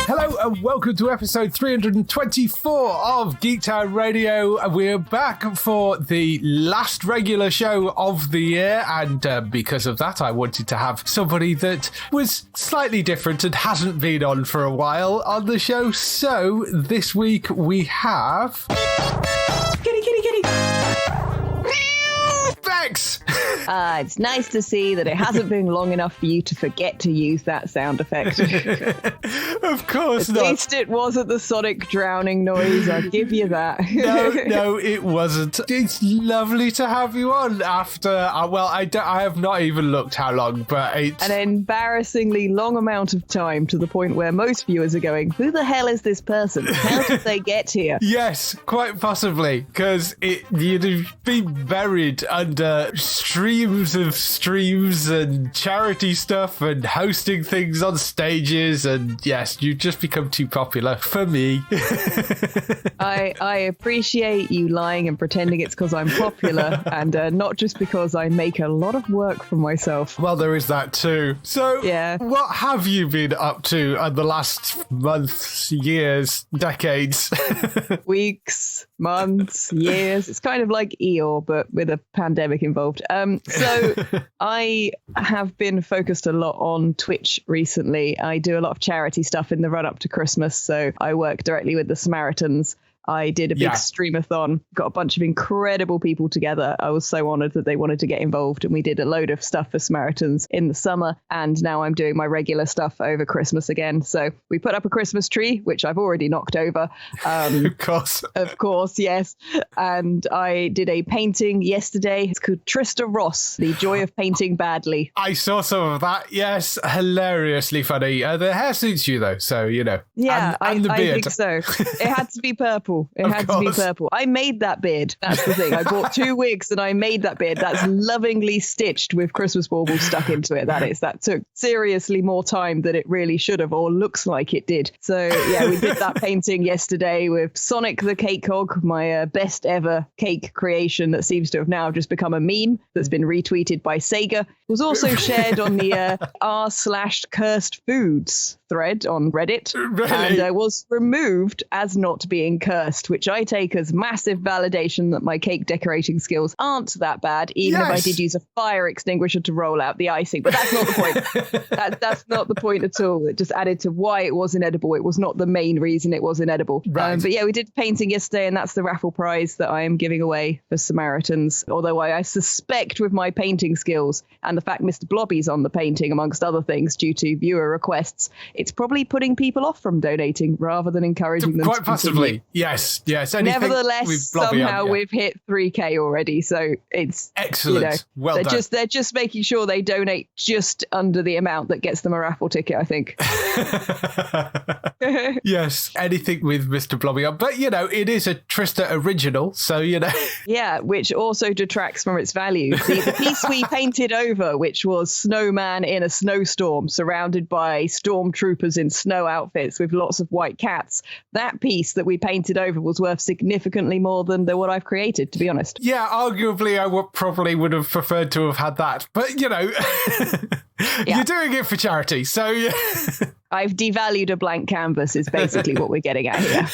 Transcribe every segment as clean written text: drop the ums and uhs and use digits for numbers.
Hello and welcome to episode 324 of Geektown Radio. We're back for the last regular show of the year, and because of that I wanted to have somebody that was slightly different and hasn't been on for a while on the show. So this week we have... Kitty! Bex! It's nice to see that it hasn't been long enough for you to forget to use that sound effect. Of course not. At least it wasn't the Sonic drowning noise, I'll give you that. No, it wasn't. It's lovely to have you on after, I have not even looked how long, but it's... An embarrassingly long amount of time, to the point where most viewers are going, who the hell is this person? How did they get here? Yes, quite possibly, because you'd have been buried under streams of streams and charity stuff and hosting things on stages, and yes, you've just become too popular for me. I appreciate you lying and pretending it's because I'm popular, and not just because I make a lot of work for myself. Well, there is that too. So, yeah. What have you been up to in the last months, years, decades? Weeks, months, years. It's kind of like Eeyore, but with a pandemic involved. So I have been focused a lot on Twitch recently. I do a lot of charity stuff in the run up to Christmas. So I work directly with the Samaritans. I did a big streamathon, got a bunch of incredible people together. I was so honored that they wanted to get involved, and we did a load of stuff for Samaritans in the summer, and now I'm doing my regular stuff over Christmas again. So we put up a Christmas tree, which I've already knocked over. Of course, yes. And I did a painting yesterday. It's called Trista Ross, The Joy of Painting Badly. I saw some of that, yes. Hilariously funny. The hair suits you, though, so, you know. Yeah, and the beard. I think so. It had to be purple. It had to be purple. I made that beard. That's the thing. I bought 2 wigs and I made that beard. That's lovingly stitched with Christmas baubles stuck into it. That took seriously more time than it really should have, or looks like it did. So yeah, we did that painting yesterday with Sonic the Cake Hog, my best ever cake creation that seems to have now just become a meme that's been retweeted by Sega. It was also shared on the r/cursed foods thread on Reddit. Really? And was removed as not being cursed, which I take as massive validation that my cake decorating skills aren't that bad, even if I did use a fire extinguisher to roll out the icing. But that's not the point. That's not the point at all. It just added to why it was inedible. It was not the main reason it was inedible. Right. But yeah, we did painting yesterday, and that's the raffle prize that I am giving away for Samaritans. Although I suspect with my painting skills and the fact Mr. Blobby's on the painting, amongst other things, due to viewer requests, it's probably putting people off from donating rather than encouraging them quite to possibly. Continue. Yes. Nevertheless, somehow we've hit 3K already, so it's excellent. Well done. They're just making sure they donate just under the amount that gets them a raffle ticket, I think. Yes, anything with Mr. Blobby on. But, you know, it is a Trista original, so, you know. Yeah, which also detracts from its value. The piece we painted over, which was Snowman in a snowstorm surrounded by stormtroopers in snow outfits with lots of white cats, that piece that we painted over was worth significantly more than what I've created, to be honest. Yeah, arguably I probably would have preferred to have had that. But, you know, you're doing it for charity, so... Yeah. I've devalued a blank canvas is basically what we're getting at here.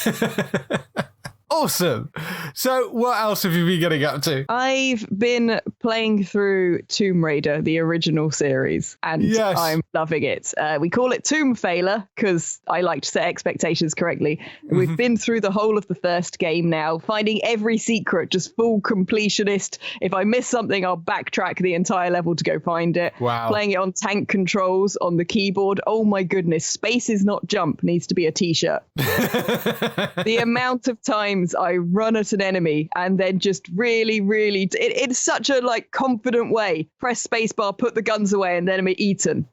Awesome. So what else have you been getting up to? I've been playing through Tomb Raider, the original series, and I'm loving it. We call it Tomb Failer because I like to set expectations correctly. We've been through the whole of the first game now, finding every secret, just full completionist. If I miss something, I'll backtrack the entire level to go find it. Wow. Playing it on tank controls on the keyboard. Oh my goodness, space is not jump needs to be a t-shirt. The amount of time times I run at an enemy and then just really, in such a like confident way, press spacebar, put the guns away, and the enemy eaten.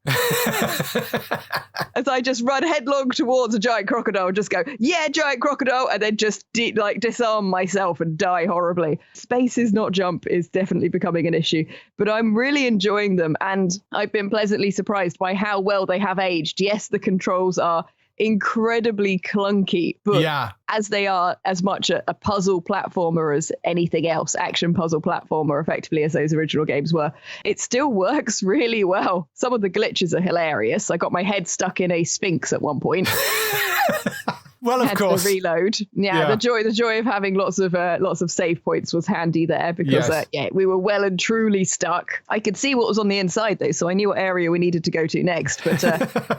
As I just run headlong towards a giant crocodile, just go, yeah, giant crocodile, and then just disarm myself and die horribly. Space is not jump is definitely becoming an issue, but I'm really enjoying them, and I've been pleasantly surprised by how well they have aged. Yes, the controls are incredibly clunky, but as they are as much a puzzle platformer as anything else, action puzzle platformer effectively as those original games were, it still works really well. Some of the glitches are hilarious. I got my head stuck in a sphinx at one point. Well, of course. To reload. Yeah, the joy of having lots of save points was handy there because we were well and truly stuck. I could see what was on the inside though, so I knew what area we needed to go to next, but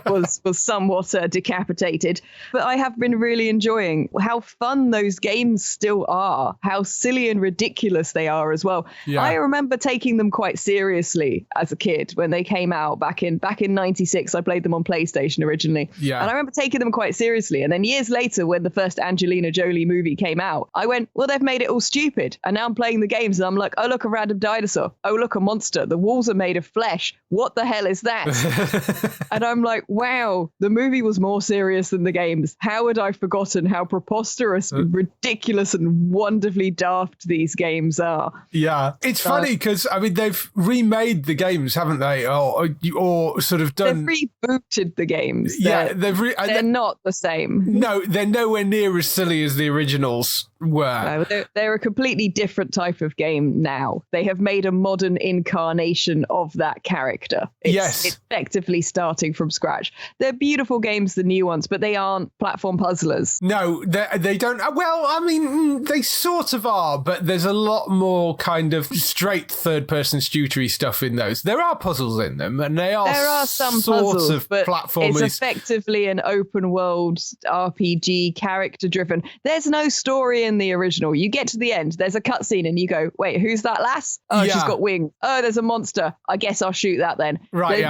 was somewhat decapitated. But I have been really enjoying how fun those games still are, how silly and ridiculous they are as well. Yeah. I remember taking them quite seriously as a kid when they came out back in 96. I played them on PlayStation originally. Yeah. And I remember taking them quite seriously, and then years later when the first Angelina Jolie movie came out, I went, well, they've made it all stupid. And now I'm playing the games and I'm like, oh, look, a random dinosaur. Oh, look, a monster. The walls are made of flesh. What the hell is that? And I'm like, wow, the movie was more serious than the games. How had I forgotten how preposterous, ridiculous and wonderfully daft these games are? Yeah. It's funny because, I mean, they've remade the games, haven't they? Or sort of done... They've rebooted the games. They're not the same. No, they're nowhere near as silly as the originals were. No, they're a completely different type of game now. They have made a modern incarnation of that character. It's effectively starting from scratch. They're beautiful games, the new ones, but they aren't platform puzzlers. No, they don't. Well, I mean, they sort of are, but there's a lot more kind of straight third-person shootery stuff in those. There are puzzles in them, and there are some puzzles, of but platformers. It's effectively an open-world RPG, character-driven. There's no story in the original. You get to the end, there's a cutscene, and you go, wait, who's that lass? Oh, she's got wings. Oh, there's a monster. I guess I'll shoot that then. Right,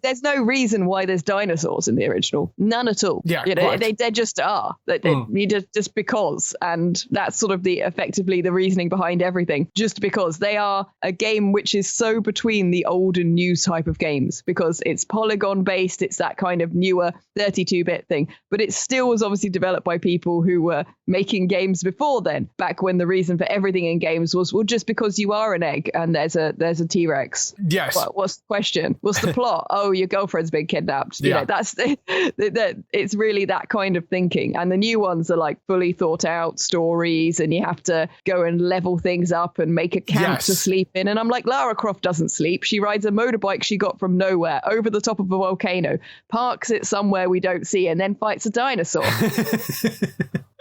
There's no reason why there's dinosaurs in the original. None at all. Yeah, they just are. You just because. And that's sort of effectively the reasoning behind everything. Just because they are a game which is so between the old and new type of games, because it's polygon based, it's that kind of newer 32-bit thing, but it still was obviously developed by people who were making games before then, back when the reason for everything in games was, well, just because you are an egg and there's a T-Rex. Yes. What's the question? What's the plot? Oh, your girlfriend's been kidnapped. You know, that's it's really that kind of thinking. And the new ones are like fully thought out stories, and you have to go and level things up and make a camp to sleep in. And I'm like, Lara Croft doesn't sleep. She rides a motorbike she got from nowhere over the top of a volcano, parks it somewhere we don't see, and then fights a dinosaur.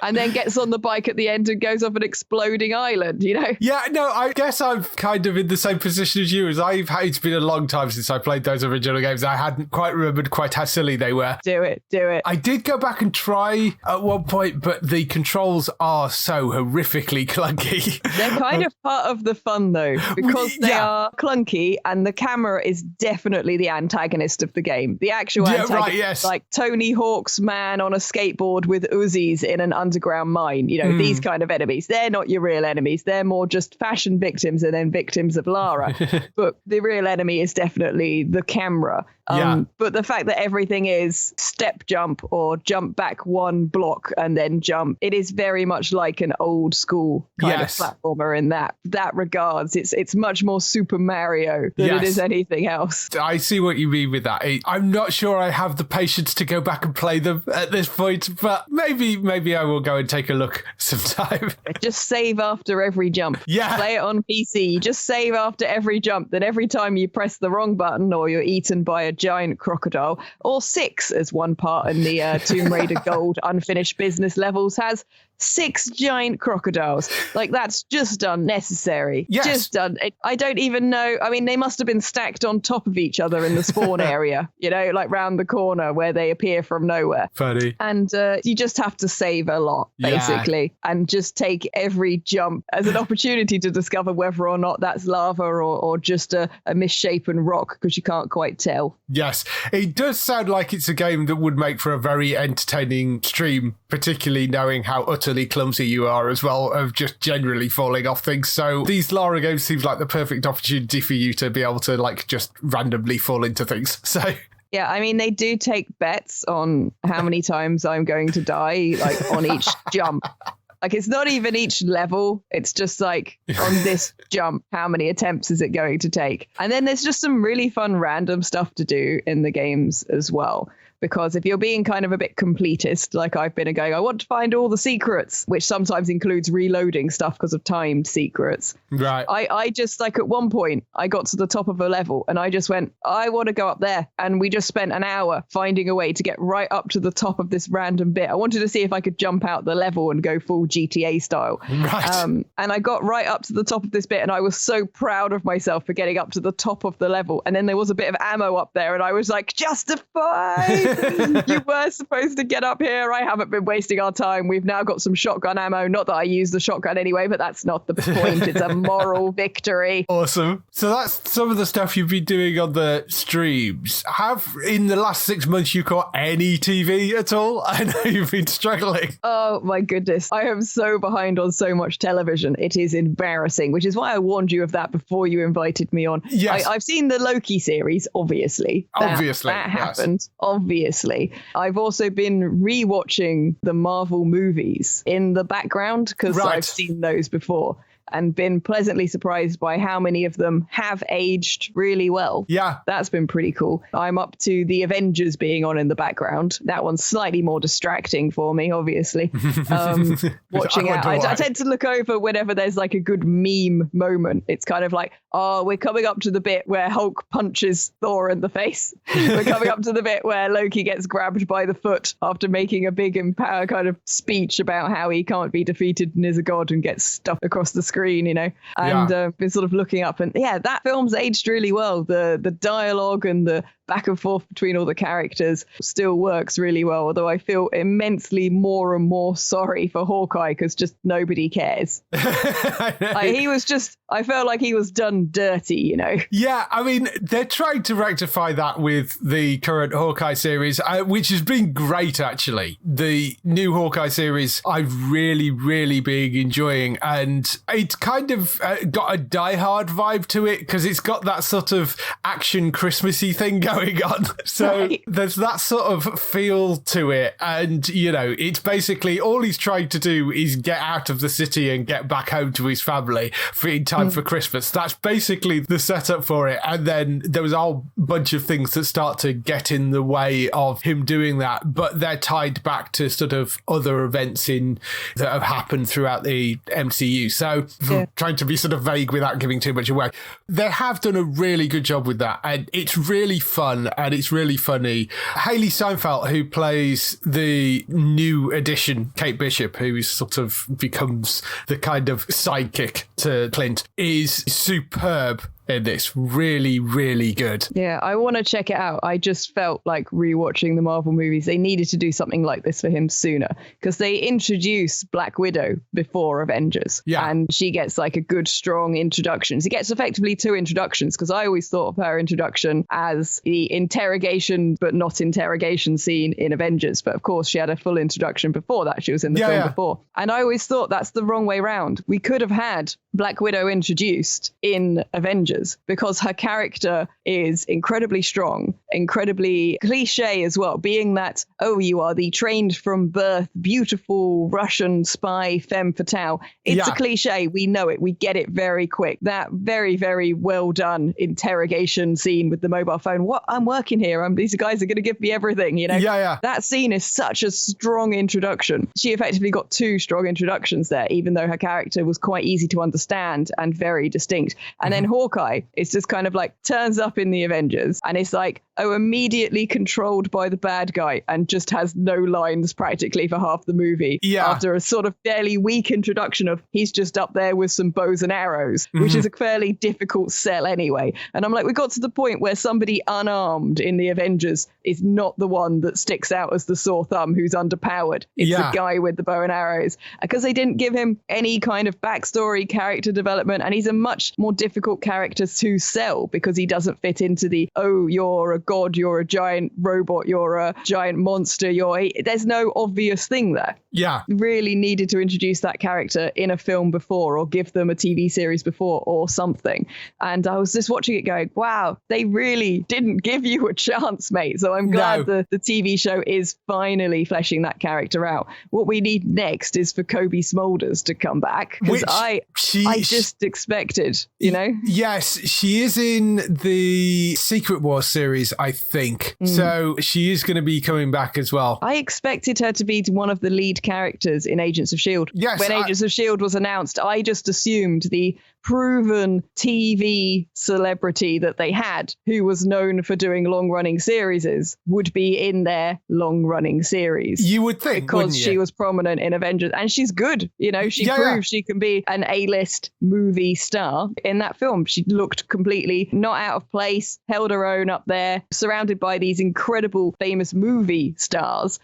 And then gets on the bike at the end and goes off an exploding island, you know? Yeah, no, I guess I'm kind of in the same position as you. It's been a long time since I played those original games. I hadn't quite remembered quite how silly they were. Do it. I did go back and try at one point, but the controls are so horrifically clunky. They're kind of part of the fun, though, because they are clunky, and the camera is definitely the antagonist of the game. The actual antagonist, like Tony Hawk's man on a skateboard with Uzis in an underground mine, you know, these kind of enemies. They're not your real enemies. They're more just fashion victims and then victims of Lara. But the real enemy is definitely the camera. But the fact that everything is step jump or jump back one block and then jump, it is very much like an old school kind of platformer in that regards. It's much more Super Mario than it is anything else. I see what you mean with that. I'm not sure I have the patience to go back and play them at this point, but maybe I will go and take a look sometime. Just save after every jump. Yeah. Play it on PC. Just save after every jump. Then every time you press the wrong button or you're eaten by a giant crocodile, or 6 as one part in the Tomb Raider Gold unfinished business levels has, 6 giant crocodiles. Like, that's just unnecessary. Yes. Just done. I don't even know. I mean, they must have been stacked on top of each other in the spawn area, you know, like round the corner where they appear from nowhere. Funny. And you just have to save a lot, basically. and just take every jump as an opportunity to discover whether or not that's lava or just a misshapen rock, because you can't quite tell. Yes, it does sound like it's a game that would make for a very entertaining stream, particularly knowing how utterly clumsy you are as well, of just generally falling off things. So these Lara games seems like the perfect opportunity for you to be able to like just randomly fall into things. So yeah, I mean, they do take bets on how many times I'm going to die, like on each jump. Like, it's not even each level. It's just like on this jump, how many attempts is it going to take? And then there's just some really fun random stuff to do in the games as well. Because if you're being kind of a bit completist, like I've been going, I want to find all the secrets, which sometimes includes reloading stuff because of timed secrets. Right. I just, like, at one point, I got to the top of a level and I just went, I want to go up there. And we just spent an hour finding a way to get right up to the top of this random bit. I wanted to see if I could jump out the level and go full GTA style. Right. And I got right up to the top of this bit and I was so proud of myself for getting up to the top of the level. And then there was a bit of ammo up there and I was like, justified. You were supposed to get up here. I haven't been wasting our time. We've now got some shotgun ammo. Not that I use the shotgun anyway, but that's not the point. It's a moral victory. Awesome. So that's some of the stuff you've been doing on the streams. Have, in the last 6 months, you caught any TV at all? I know you've been struggling. Oh, my goodness. I am so behind on so much television. It is embarrassing, which is why I warned you of that before you invited me on. Yes. I've seen the Loki series, obviously. That happened. Yes. Obviously. I've also been rewatching the Marvel movies in the background because I've seen those before and been pleasantly surprised by how many of them have aged really well. Yeah. That's been pretty cool. I'm up to the Avengers being on in the background. That one's slightly more distracting for me, obviously. Watching it. I tend to look over whenever there's like a good meme moment. It's kind of like, oh, we're coming up to the bit where Hulk punches Thor in the face. We're coming up to the bit where Loki gets grabbed by the foot after making a big empower kind of speech about how he can't be defeated and is a god and gets stuffed across the screen, you know, and been sort of looking up and that film's aged really well. The dialogue and the back and forth between all the characters still works really well, although I feel immensely more and more sorry for Hawkeye because just nobody cares. I felt like he was done dirty, you know. Yeah, I mean, they're trying to rectify that with the current Hawkeye series, which has been great, actually. The new Hawkeye series I've really, really been enjoying, and it's kind of got a Die Hard vibe to it because it's got that sort of action Christmassy thing going on. So there's that sort of feel to it. And, you know, it's basically all he's trying to do is get out of the city and get back home to his family in time for Christmas. That's basically the setup for it. And then there was a whole bunch of things that start to get in the way of him doing that, but they're tied back to sort of other events that have happened throughout the MCU. So trying to be sort of vague without giving too much away. They have done a really good job with that. And it's really fun and it's really funny. Haley Steinfeld, who plays the new edition Kate Bishop, who sort of becomes the kind of sidekick to Clint, is superb in this. Really, really good. Yeah, I want to check it out. I just felt like rewatching the Marvel movies, they needed to do something like this for him sooner because they introduce Black Widow before Avengers. Yeah. And she gets like a good, strong introduction. She gets effectively 2 introductions because I always thought of her introduction as the interrogation, but not interrogation scene in Avengers. But of course, she had a full introduction before that. She was in the film before. And I always thought that's the wrong way round. We could have had Black Widow introduced in Avengers because her character is incredibly strong, incredibly cliche as well, being that, oh, you are the trained from birth, beautiful Russian spy femme fatale. It's a cliche. We know it. We get it very quick. That very, very well done interrogation scene with the mobile phone. What? I'm working here. These guys are going to give me everything, you know? Yeah. That scene is such a strong introduction. She effectively got 2 strong introductions there, even though her character was quite easy to understand and very distinct. And then Hawkeye Hawkeye is just kind of like turns up in the Avengers and it's like, oh, immediately controlled by the bad guy and just has no lines practically for half the movie. Yeah. After a sort of fairly weak introduction of he's just up there with some bows and arrows, which is a fairly difficult sell anyway. And I'm like, we got to the point where somebody unarmed in the Avengers is not the one that sticks out as the sore thumb who's underpowered. It's the guy with the bow and arrows. Because they didn't give him any kind of backstory, character development, and he's a much more difficult character to sell because he doesn't fit into the, oh, you're a god, you're a giant robot, you're a giant monster, there's no obvious thing there. Yeah. Really needed to introduce that character in a film before or give them a TV series before or something. And I was just watching it going, wow, they really didn't give you a chance, mate. So I'm glad the TV show is finally fleshing that character out. What we need next is for Kobe Smulders to come back, because I just expected, you know? Yes, she is in the Secret Wars series, I think. So she is going to be coming back as well. I expected her to be one of the lead characters in Agents of S.H.I.E.L.D. Yes. When Agents of S.H.I.E.L.D. was announced, I just assumed the proven TV celebrity that they had, who was known for doing long-running series, would be in their long-running series. You would think, because she was prominent in Avengers, and she's good. You know, she proved she can be an A-list movie star in that film. She looked completely not out of place, held her own up there, surrounded by these incredible famous movie stars,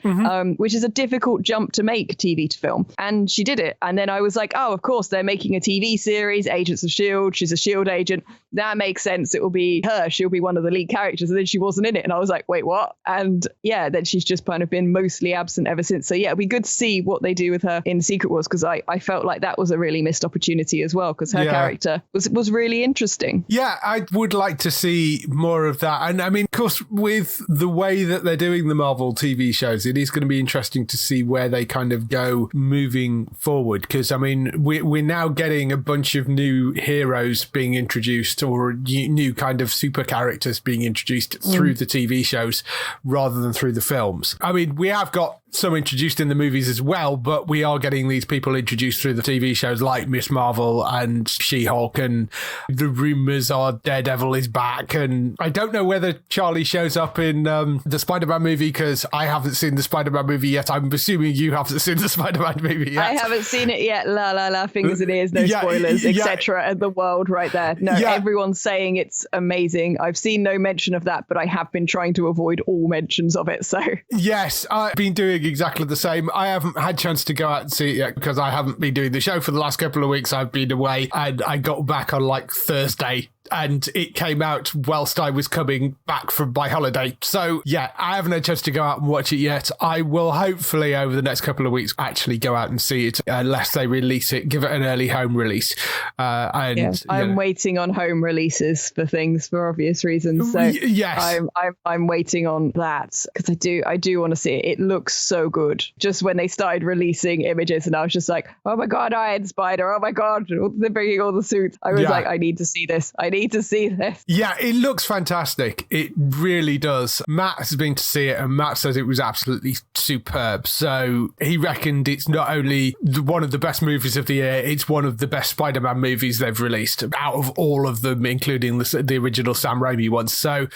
which is a difficult jump to make TV to film. And she did it. And then I was like, oh, of course, they're making a TV series, Agents of S.H.I.E.L.D. She's a S.H.I.E.L.D. agent. That makes sense. It will be her. She'll be one of the lead characters. And then she wasn't in it. And I was like, wait, what? And yeah, then she's just kind of been mostly absent ever since. So yeah, it'll be good to see what they do with her in Secret Wars, because I felt like that was a really missed opportunity as well, because her character was really interesting. Yeah, I would like to see more of that. And I mean, of course, with the way that they're doing the Marvel TV shows, it is going to be interesting to see where they kind of go moving forward. Because I mean, we're now getting a bunch of new heroes being introduced, or new kind of super characters being introduced through the TV shows rather than through the films. I mean, we have got some introduced in the movies as well, but we are getting these people introduced through the TV shows like Miss Marvel and She-Hulk, and the rumors are Daredevil is back. And I don't know whether Charlie shows up in the Spider-Man movie, because I haven't seen the Spider-Man movie yet. I'm assuming you haven't seen the Spider-Man movie yet. I haven't seen it yet. La la la, fingers in ears, no spoilers, etc. And the world right there. No, everyone's saying it's amazing. I've seen no mention of that, but I have been trying to avoid all mentions of it. So yes, I've been doing exactly the same. I haven't had a chance to go out and see it yet because I haven't been doing the show for the last couple of weeks. I've been away, and I got back on like Thursday, and it came out whilst I was coming back from my holiday. So yeah, I haven't had a chance to go out and watch it yet. I will hopefully over the next couple of weeks actually go out and see it, unless they release it, give it an early home release. I'm waiting on home releases for things for obvious reasons. So yes, I'm waiting on that, because I do want to see it. It looks so good. Just when they started releasing images, and I was just like, oh my god, Iron Spider! Oh my god, they're bringing all the suits. I was like, I need to see this. I need to see this. Yeah, it looks fantastic. It really does. Matt has been to see it, and Matt says it was absolutely superb. So he reckoned it's not only one of the best movies of the year, it's one of the best Spider-Man movies they've released out of all of them, including the original Sam Raimi ones. So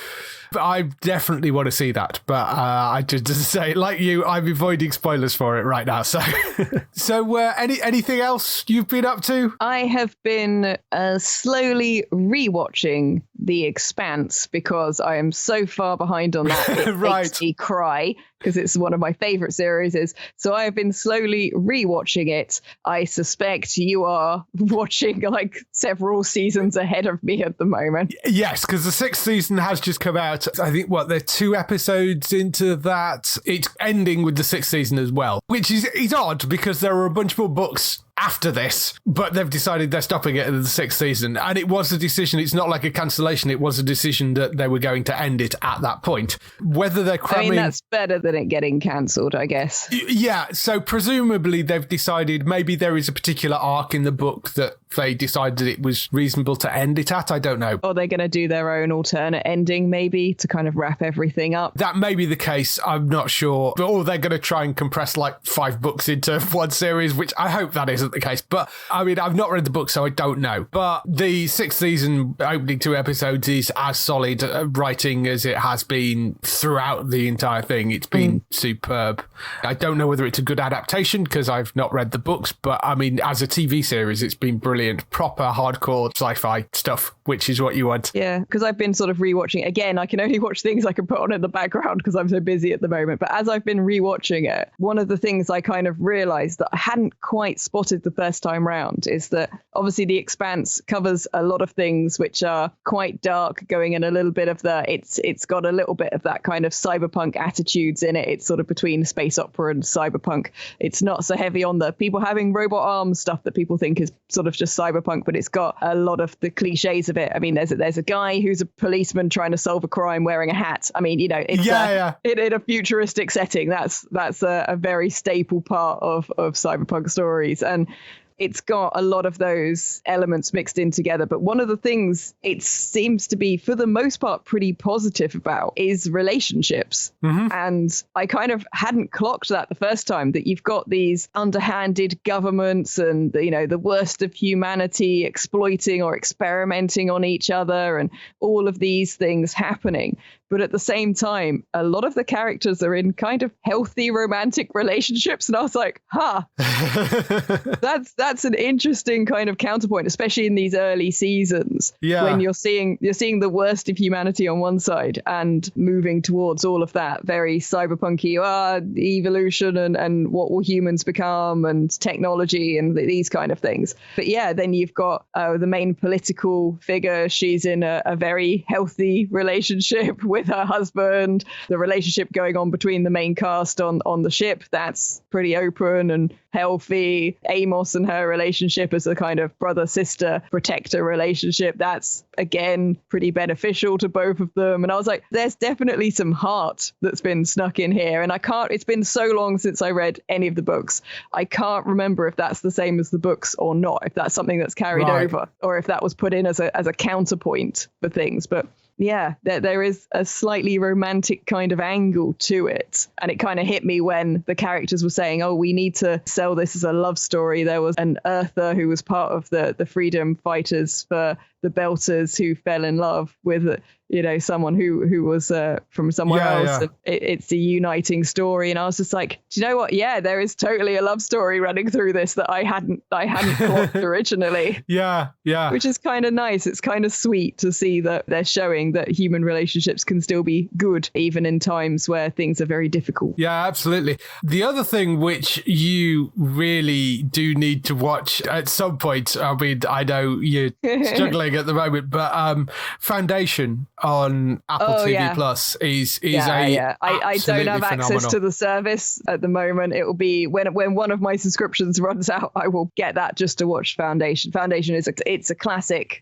I definitely want to see that. But I just say, like you, I'm avoiding spoilers for it right now. So, anything else you've been up to? I have been slowly rewatching The Expanse, because I am so far behind on that. It makes me cry, because it's one of my favorite series. So I have been slowly rewatching it. I suspect you are watching like several seasons ahead of me at the moment. Yes, because the 6th season has just come out. I think, they're 2 episodes into that. It's ending with the 6th season as well, which is odd, because there are a bunch more books after this, but they've decided they're stopping it at the 6th season. And it was a decision. It's not like a cancellation. It was a decision that they were going to end it at that point. Whether they're cramming... I mean, that's better than it getting cancelled, I guess. Yeah. So presumably they've decided maybe there is a particular arc in the book that they decided it was reasonable to end it at. I don't know. Or they're going to do their own alternate ending, maybe, to kind of wrap everything up. That may be the case. I'm not sure. Or they're going to try and compress like 5 books into one series, which I hope that isn't the case. But I mean, I've not read the book, so I don't know. But the 6th season opening 2 episodes is as solid writing as it has been throughout the entire thing. It's been superb. I don't know whether it's a good adaptation because I've not read the books, but I mean, as a TV series, it's been brilliant. Proper hardcore sci-fi stuff, which is what you want. Yeah, because I've been sort of rewatching. Again, I can only watch things I can put on in the background because I'm so busy at the moment. But as I've been rewatching it, one of the things I kind of realized that I hadn't quite spotted the first time round is that obviously The Expanse covers a lot of things which are quite dark, going in a little bit of it's got a little bit of that kind of cyberpunk attitudes in it. It's sort of between space opera and cyberpunk. It's not so heavy on the people having robot arms stuff that people think is sort of just cyberpunk, but it's got a lot of the cliches of it. I mean, there's a guy who's a policeman trying to solve a crime wearing a hat. I mean, you know, it's in a futuristic setting. That's a very staple part of cyberpunk stories. And it's got a lot of those elements mixed in together. But one of the things it seems to be, for the most part, pretty positive about is relationships. Mm-hmm. And I kind of hadn't clocked that the first time, that you've got these underhanded governments and, you know, the worst of humanity exploiting or experimenting on each other and all of these things happening. But at the same time, a lot of the characters are in kind of healthy romantic relationships. And I was like, that's an interesting kind of counterpoint, especially in these early seasons. Yeah. When you're seeing the worst of humanity on one side and moving towards all of that very cyberpunky evolution and what will humans become and technology and these kind of things. But yeah, then you've got the main political figure. She's in a very healthy relationship with her husband. The relationship going on between the main cast on the ship, that's pretty open and healthy. Amos and her relationship as a kind of brother-sister protector relationship, that's again pretty beneficial to both of them. And I was like, there's definitely some heart that's been snuck in here. And it's been so long since I read any of the books. I can't remember if that's the same as the books or not, if that's something that's carried over or if that was put in as a counterpoint for things. But yeah, there is a slightly romantic kind of angle to it. And it kind of hit me when the characters were saying, oh, we need to sell this as a love story. There was an Earther who was part of the freedom fighters for the Belters who fell in love with, you know, someone who was from somewhere else. Yeah. It's a uniting story. And I was just like, do you know what? Yeah, there is totally a love story running through this that I hadn't thought originally. Yeah. Which is kind of nice. It's kind of sweet to see that they're showing that human relationships can still be good, even in times where things are very difficult. Yeah, absolutely. The other thing which you really do need to watch at some point, I mean, I know you're struggling at the moment, but Foundation on Apple TV Plus is I don't have access to the service at the moment. It will be when one of my subscriptions runs out, I will get that just to watch Foundation. Foundation it's a classic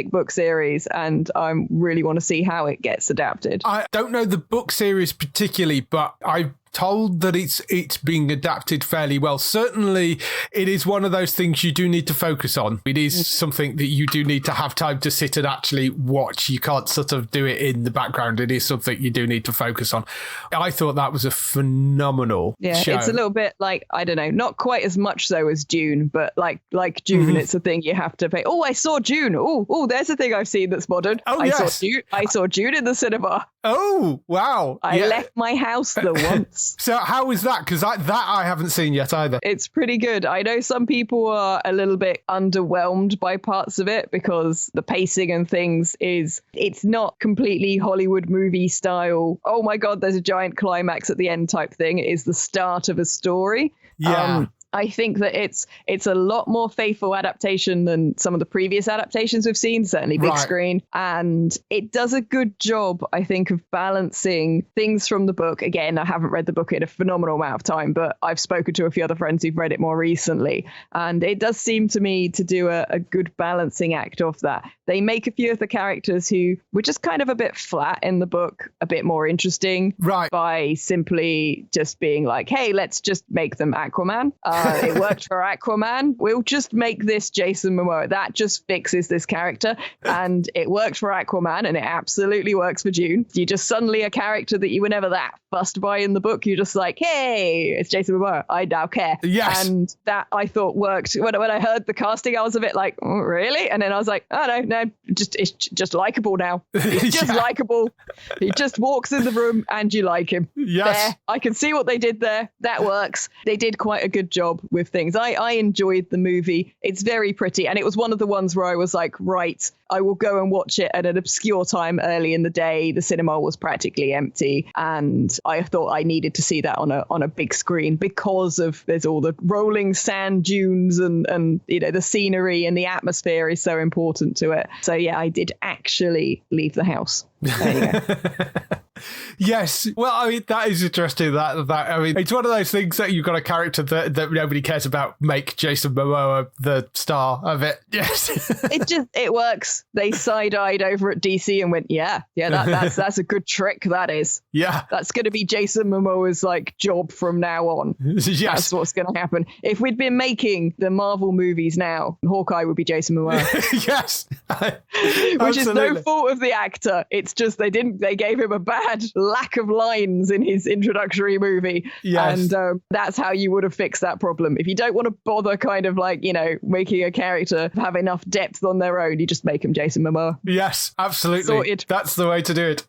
book series, and I really want to see how it gets adapted. I don't know the book series particularly, but I've told that it's being adapted fairly well. Certainly, it is one of those things you do need to focus on. It is something that you do need to have time to sit and actually watch. You can't sort of do it in the background. It is something you do need to focus on. I thought that was a phenomenal show. It's a little bit like, I don't know, not quite as much so as Dune, but like Dune, it's a thing you have to pay. Oh, I saw Dune. Oh, there's a thing I've seen that's modern. Oh, yes. I saw Dune in the cinema. Oh, wow. I left my house the once. So how is that? Because that I haven't seen yet either. It's pretty good. I know some people are a little bit underwhelmed by parts of it because the pacing and things it's not completely Hollywood movie style. Oh my God, there's a giant climax at the end type thing. It is the start of a story. Yeah. I think that it's a lot more faithful adaptation than some of the previous adaptations we've seen, certainly big screen. And it does a good job, I think, of balancing things from the book. Again, I haven't read the book in a phenomenal amount of time, but I've spoken to a few other friends who've read it more recently. And it does seem to me to do a good balancing act of that. They make a few of the characters who were just kind of a bit flat in the book a bit more interesting by simply just being like, hey, let's just make them Aquaman. It worked for Aquaman. We'll just make this Jason Momoa. That just fixes this character. And it worked for Aquaman, and it absolutely works for Dune. You just suddenly a character that you were never that fussed by in the book. You're just like, hey, it's Jason Momoa. I now care. Yes. And that I thought worked. When I heard the casting, I was a bit like, oh, really? And then I was like, oh, no, it's just likable now. He's just likable. He just walks in the room and you like him. Yes. There. I can see what they did there. That works. They did quite a good job with things. I enjoyed the movie. It's very pretty. And it was one of the ones where I was like, right, I will go and watch it at an obscure time early in the day. The cinema was practically empty. And I thought I needed to see that on a big screen because of there's all the rolling sand dunes and you know, the scenery and the atmosphere is so important to it. So yeah, I did actually leave the house. There you go. Yes. Well, I mean, that is interesting. That I mean, it's one of those things that you've got a character that nobody cares about. Make Jason Momoa the star of it. Yes. It works. They side-eyed over at DC and went, yeah, that's a good trick. That is. Yeah. That's going to be Jason Momoa's like job from now on. Yes. That's what's going to happen. If we'd been making the Marvel movies now, Hawkeye would be Jason Momoa. Yes. Which is no fault of the actor. It's just they gave him a bad lack of lines in his introductory movie. Yes. And that's how you would have fixed that problem. If you don't want to bother kind of like, you know, making a character have enough depth on their own, you just make him Jason Momoa. Yes, absolutely. Sorted. That's the way to do it.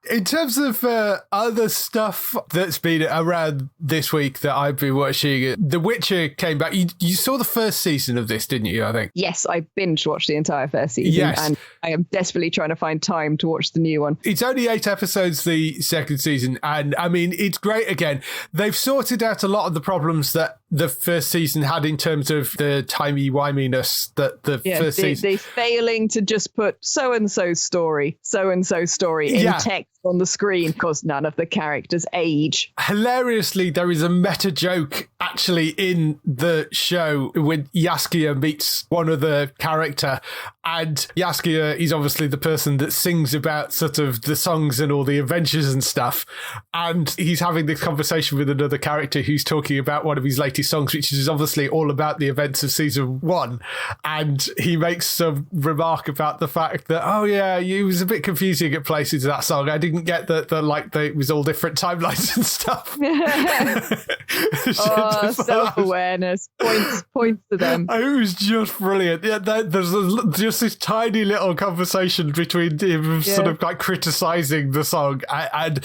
In terms of other stuff that's been around this week that I've been watching, The Witcher came back. You saw the first season of this, didn't you, I think? Yes, I binge watched the entire first season. Yes. And I am desperately trying to find time to watch the new one. It's only 8 episodes, the second season. And I mean, it's great again. They've sorted out a lot of the problems that the first season had in terms of the timey-wiminess that the first season... They failing to just put so-and-so story in text on the screen because none of the characters age. Hilariously, there is a meta joke actually in the show when Yaskia meets one other character, and Yaskia is obviously the person that sings about sort of the songs and all the adventures and stuff, and he's having this conversation with another character who's talking about one of his latest songs, which is obviously all about the events of season 1, and he makes some remark about the fact that, oh yeah, it was a bit confusing at places, that song. I didn't get that it was all different timelines and stuff. Self-awareness. Points to them. It was just brilliant. Yeah, there's just this tiny little conversation between him sort of like criticising the song and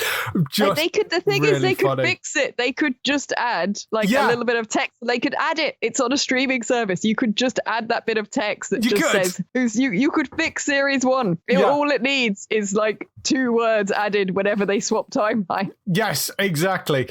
just the thing is they could fix it. They could just add like a little bit of text. They could add it. It's on a streaming service. You could just add that bit of text that says you could fix series 1. All it needs is like 2 words added whenever they swap timeline. Yes, exactly.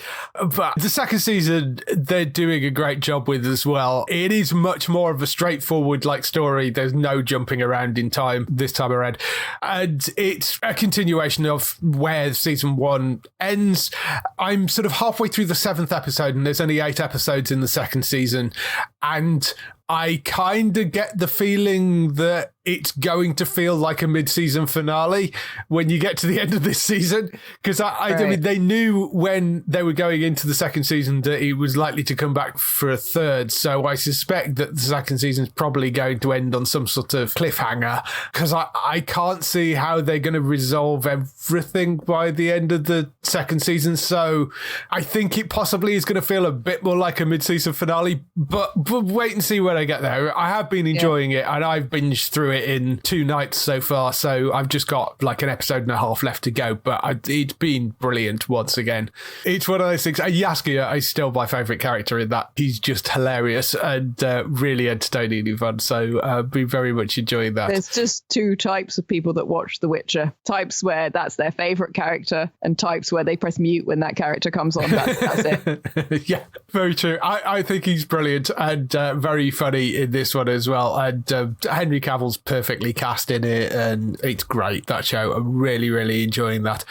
But the second season, they're doing a great job with as well. It is much more of a straightforward like story. There's no jumping around in time this time around. And it's a continuation of where season 1 ends. I'm sort of halfway through the 7th episode, and there's only 8 episodes in the second season. And I kind of get the feeling that it's going to feel like a mid-season finale when you get to the end of this season. Because I mean, they knew when they were going into the second season that it was likely to come back for a third. So I suspect that the second season is probably going to end on some sort of cliffhanger, because I can't see how they're going to resolve everything by the end of the second season. So I think it possibly is going to feel a bit more like a mid-season finale, but wait and see when I get there. I have been enjoying it, and I've binged through it in 2 nights so far, so I've just got like an episode and a half left to go, but it's been brilliant once again. It's one of those things. Yaskia is still my favourite character in that. He's just hilarious and really entertaining and fun, so I've been very much enjoying that. There's just 2 types of people that watch The Witcher. Types where that's their favourite character, and types where they press mute when that character comes on. That's it. Yeah, very true. I think he's brilliant and very funny in this one as well, and Henry Cavill's perfectly cast in it, and it's great, that show. I'm really, really enjoying that.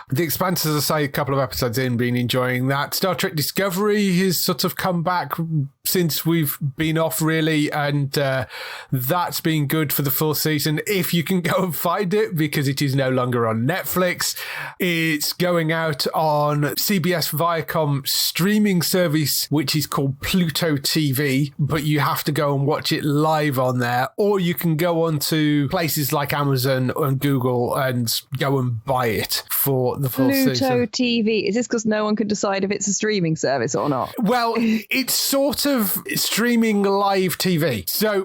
The Expanse, as I say, a couple of episodes in, been enjoying that. Star Trek Discovery has sort of come back since we've been off, really, and that's been good for the fourth season. If you can go and find it, because it is no longer on Netflix. It's going out on CBS Viacom streaming service, which is called Pluto TV, but you have to go and watch it live on there, or you can go on to places like Amazon and Google and go and buy it for the full season. Pluto TV. Is this because no one can decide if it's a streaming service or not? Well, it's sort of streaming live TV. So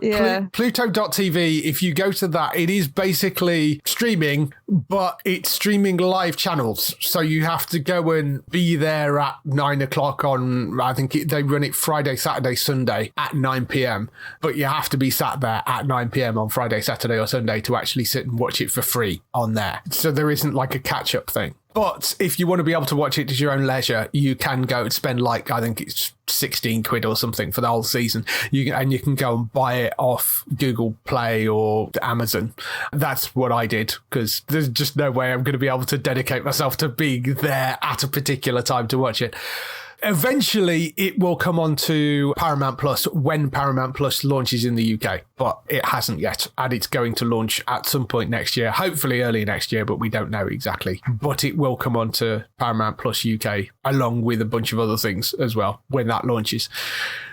Pluto.tv, if you go to that, it is basically streaming, but it's streaming live channels. So you have to go and be there at 9 o'clock on, I think they run it Friday, Saturday, Sunday at 9 p.m. But you have to be sat there at 9 p.m. on Friday, Saturday or Sunday to actually sit and watch it for free on there. So there isn't like a catch-up thing. But if you want to be able to watch it at your own leisure, you can go and spend I think it's 16 quid or something for the whole season. You can go and buy it off Google Play or Amazon. That's what I did, because there's just no way I'm going to be able to dedicate myself to being there at a particular time to watch it. Eventually, it will come on to Paramount Plus when Paramount Plus launches in the UK, but it hasn't yet, and it's going to launch at some point next year, hopefully early next year, but we don't know exactly. But it will come on to Paramount Plus UK, along with a bunch of other things as well, when that launches.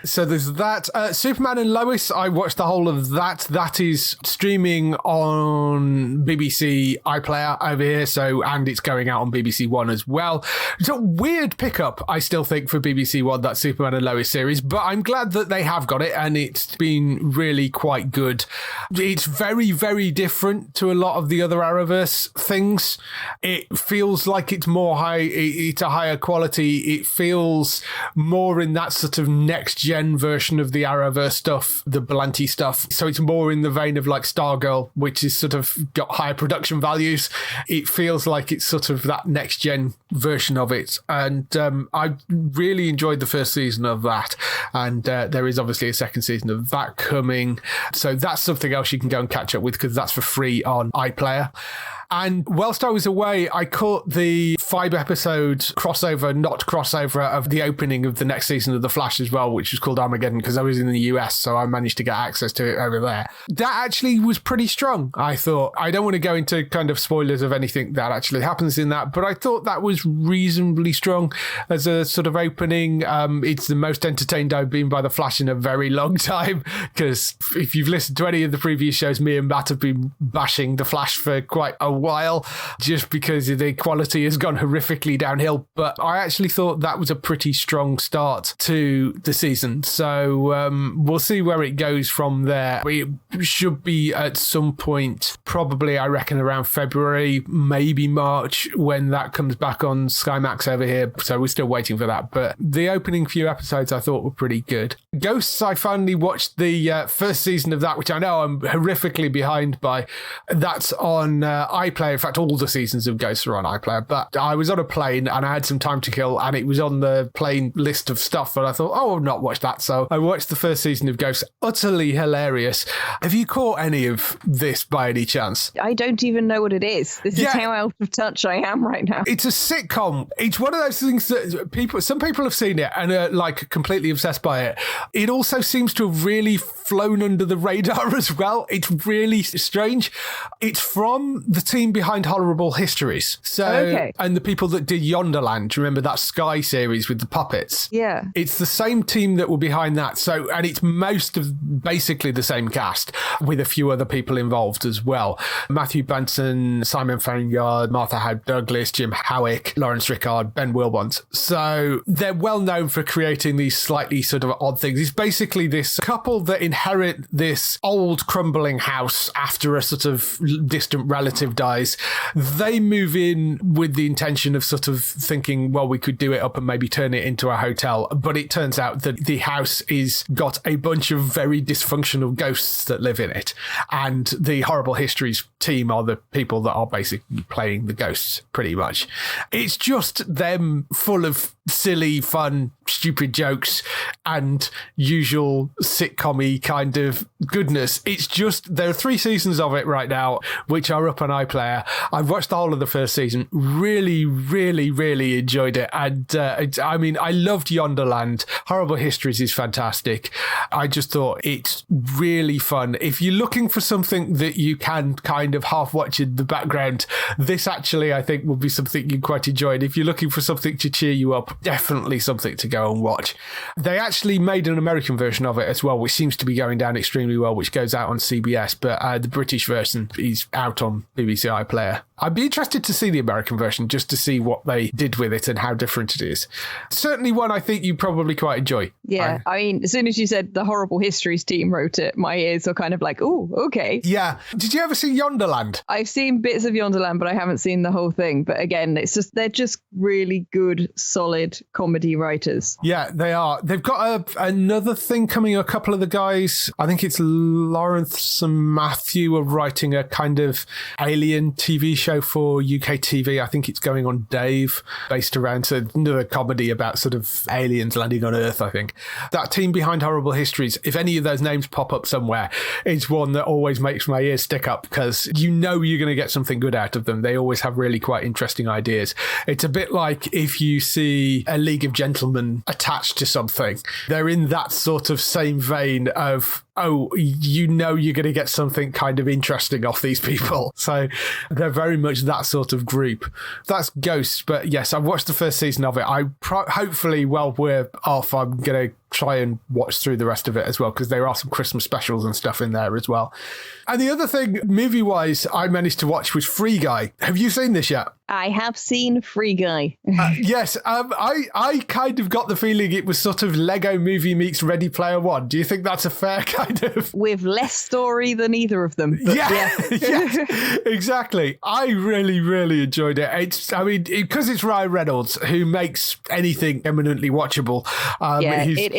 So there's that. Superman and Lois, I watched the whole of that. That is streaming on BBC iPlayer over here, and it's going out on BBC One as well. It's a weird pickup, I still think, for BBC One, that Superman and Lois series, but I'm glad that they have got it, and it's been really quite good. It's very, very different to a lot of the other Arrowverse things. It feels like it's it's a higher quality. It feels more in that sort of next-gen version of the Arrowverse stuff, the Belanti stuff. So it's more in the vein of like Stargirl, which is sort of got higher production values. It feels like it's sort of that next-gen version of it, and I really enjoyed the first season of that, and there is obviously a second season of that coming, so that's something else you can go and catch up with, because that's for free on iPlayer. And whilst I was away, I caught the 5-episode crossover of the opening of the next season of The Flash as well, which was called Armageddon, because I was in the US, so I managed to get access to it over there. That actually was pretty strong, I thought. I don't want to go into kind of spoilers of anything that actually happens in that, but I thought that was reasonably strong as a sort of opening. It's the most entertained I've been by The Flash in a very long time, because if you've listened to any of the previous shows, me and Matt have been bashing The Flash for quite a while, just because the quality has gone horrifically downhill. But I actually thought that was a pretty strong start to the season, so we'll see where it goes from there. It should be at some point, probably I reckon around February, maybe March, when that comes back on Sky Max over here, so we're still waiting for that. But the opening few episodes I thought were pretty good. Ghosts, I finally watched the first season of that, which I know I'm horrifically behind by. That's on iPlayer. In fact, all the seasons of Ghosts are on iPlayer, but I was on a plane and I had some time to kill, and it was on the plane list of stuff, and I thought, I'll not watch that. So I watched the first season of Ghosts. Utterly hilarious. Have you caught any of this by any chance? I don't even know what it is. This is how out of touch I am right now. It's a sitcom. It's one of those things that some people have seen it and are like completely obsessed by it. It also seems to have really flown under the radar as well. It's really strange. It's from the team behind Horrible Histories. And the people that did Yonderland, do you remember that Sky series with the puppets? Yeah. It's the same team that were behind that. So, and it's most of basically the same cast with a few other people involved as well. Matthew Benson, Simon Farringard, Martha Howe Douglas, Jim Howick, Lawrence Rickard, Ben Wilmont. So they're well known for creating these slightly sort of odd things. It's basically this couple that inherit this old crumbling house after a sort of distant relative dies. They move in with the intention of sort of thinking, well, we could do it up and maybe turn it into a hotel. But it turns out that the house is got a bunch of very dysfunctional ghosts that live in it. And the Horrible Histories team are the people that are basically playing the ghosts, pretty much. It's just them full of silly, fun, stupid jokes and usual sitcom-y kind of goodness. It's just, there are 3 seasons of it right now, which are up on iPlayer. Player. I've watched the whole of the first season. Really, really, really enjoyed it. And I loved Yonderland. Horrible Histories is fantastic. I just thought it's really fun. If you're looking for something that you can kind of half watch in the background, this actually, I think, will be something you quite enjoy. And if you're looking for something to cheer you up, definitely something to go and watch. They actually made an American version of it as well, which seems to be going down extremely well, which goes out on CBS, but the British version is out on BBC iPlayer. I'd be interested to see the American version just to see what they did with it and how different it is. Certainly one I think you probably quite enjoy. Yeah, I mean, as soon as you said the Horrible Histories team wrote it, my ears are kind of like, oh, okay. Yeah. Did you ever see Yonderland? I've seen bits of Yonderland, but I haven't seen the whole thing. But again, they're just really good, solid comedy writers. Yeah, they are. They've got another thing coming. A couple of the guys, I think it's Lawrence and Matthew, are writing a kind of alien TV show for UK TV. I think it's going on Dave, based around another comedy about sort of aliens landing on Earth, I think. That team behind Horrible Histories, if any of those names pop up somewhere, it's one that always makes my ears stick up because you know you're going to get something good out of them. They always have really quite interesting ideas. It's a bit like if you see a League of Gentlemen attached to something. They're in that sort of same vein of, oh, you know you're going to get something kind of interesting off these people. So they're very much that sort of group. That's Ghost, but yes, I've watched the first season of it. Hopefully, while we're off, I'm going to try and watch through the rest of it as well, because there are some Christmas specials and stuff in there as well. And the other thing, movie-wise, I managed to watch was Free Guy. Have you seen this yet? I have seen Free Guy. Yes, I kind of got the feeling it was sort of Lego Movie meets Ready Player One. Do you think that's a fair kind of... With less story than either of them. Yeah. Yes, exactly. I really, really enjoyed it. Because it's Ryan Reynolds, who makes anything eminently watchable.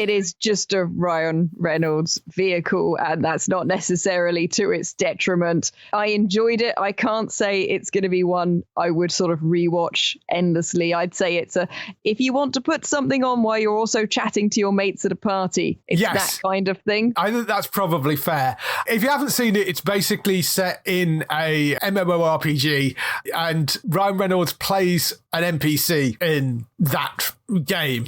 It is just a Ryan Reynolds vehicle, and that's not necessarily to its detriment. I enjoyed it. I can't say it's going to be one I would sort of rewatch endlessly. I'd say if you want to put something on while you're also chatting to your mates at a party, it's that kind of thing. I think that's probably fair. If you haven't seen it, it's basically set in a MMORPG, and Ryan Reynolds plays an NPC in that game,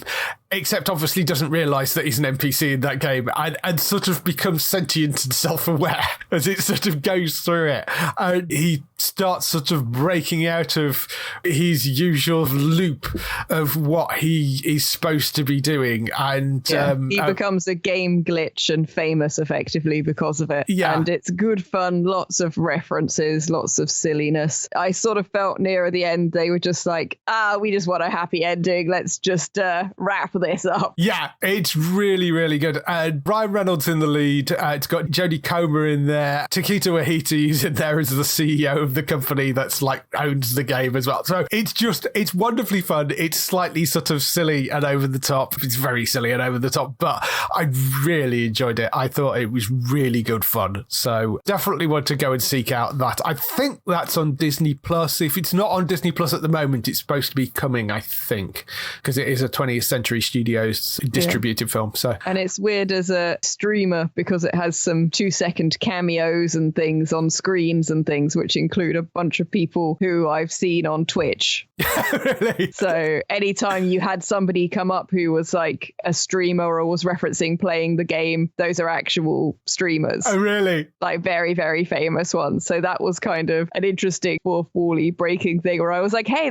except obviously doesn't realise that he's an NPC in that game, and sort of becomes sentient and self-aware as it sort of goes through it. And he starts sort of breaking out of his usual loop of what he is supposed to be doing. And he becomes a game glitch and famous effectively because of it. Yeah. And it's good fun, lots of references, lots of silliness. I sort of felt near the end they were just like, we just want a happy ending. Let's just wrap this up. Yeah, it's really, really good. Ryan Reynolds in the lead. It's got Jodie Comer in there. Takeshi Waititi's in there as the CEO of the company that's like owns the game as well. So it's wonderfully fun. It's slightly sort of silly and over the top. It's very silly and over the top, but I really enjoyed it. I thought it was really good fun. So definitely want to go and seek out that. I think that's on Disney Plus. If it's not on Disney Plus at the moment, it's supposed to be coming, I think, because it is a 20th Century Studios distributed film. So, and it's weird as a streamer because it has some 2-second cameos and things on screens and things, which include a bunch of people who I've seen on Twitch. Really? So anytime you had somebody come up who was like a streamer or was referencing playing the game, those are actual streamers. Oh, really? Like very, very famous ones. So that was kind of an interesting fourth wall-y breaking thing where I was like, hey,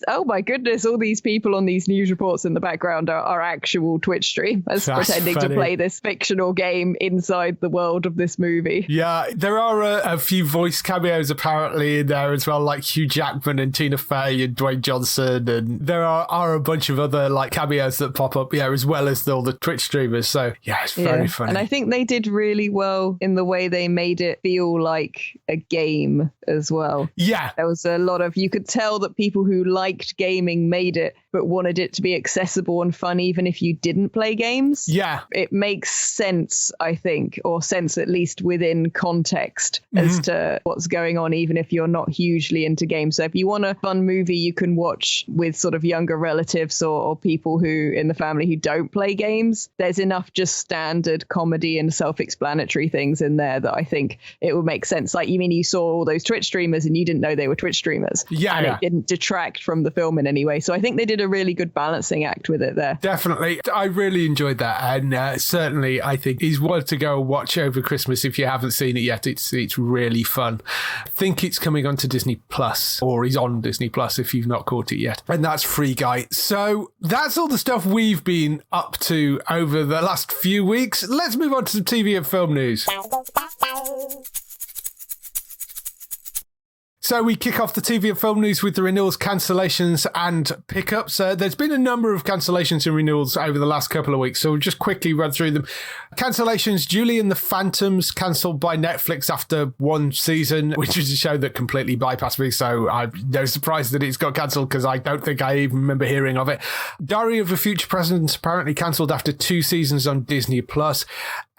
oh my goodness, all these people on these news reports in the background are actual Twitch streamers pretending to play this fictional game inside the world of this movie. Yeah, there are a few voice cameos apparently in there as well, like Hugh Jackman and Tina Fey and Dwayne Johnson, and there are a bunch of other like cameos that pop up, as well as all the Twitch streamers. So yeah, it's very funny. And I think they did really well in the way they made it feel like a game as well. Yeah. There was a lot of, you could tell that people who liked gaming made it but wanted it to be accessible and fun even if you didn't play games. Yeah. It makes sense, I think, or sense at least within context as to what's going on, even if you're not hugely into games. So if you want a fun movie you can watch with sort of younger relatives or people who in the family who don't play games, there's enough just standard comedy and self-explanatory things in there that I think it would make sense. Like, you mean you saw all those Twitch streamers and you didn't know they were Twitch streamers. Yeah. And it didn't detract from the film in any way. So I think they did a really good balancing act with it there. Definitely. I really enjoyed that. And certainly I think he's one to go watch over Christmas if you haven't seen it yet. It's really fun. I think it's coming onto Disney Plus, or he's on Disney Plus if you've not caught it yet. And that's Free Guy. So that's all the stuff we've been up to over the last few weeks. Let's move on to some TV and film news. So we kick off the TV and film news with the renewals, cancellations and pickups. There's been a number of cancellations and renewals over the last couple of weeks, so we'll just quickly run through them. Cancellations, Julie and the Phantoms cancelled by Netflix after one season, which is a show that completely bypassed me, so I'm no surprise that it's got cancelled because I don't think I even remember hearing of it. Diary of a Future President apparently cancelled after 2 seasons on Disney Plus.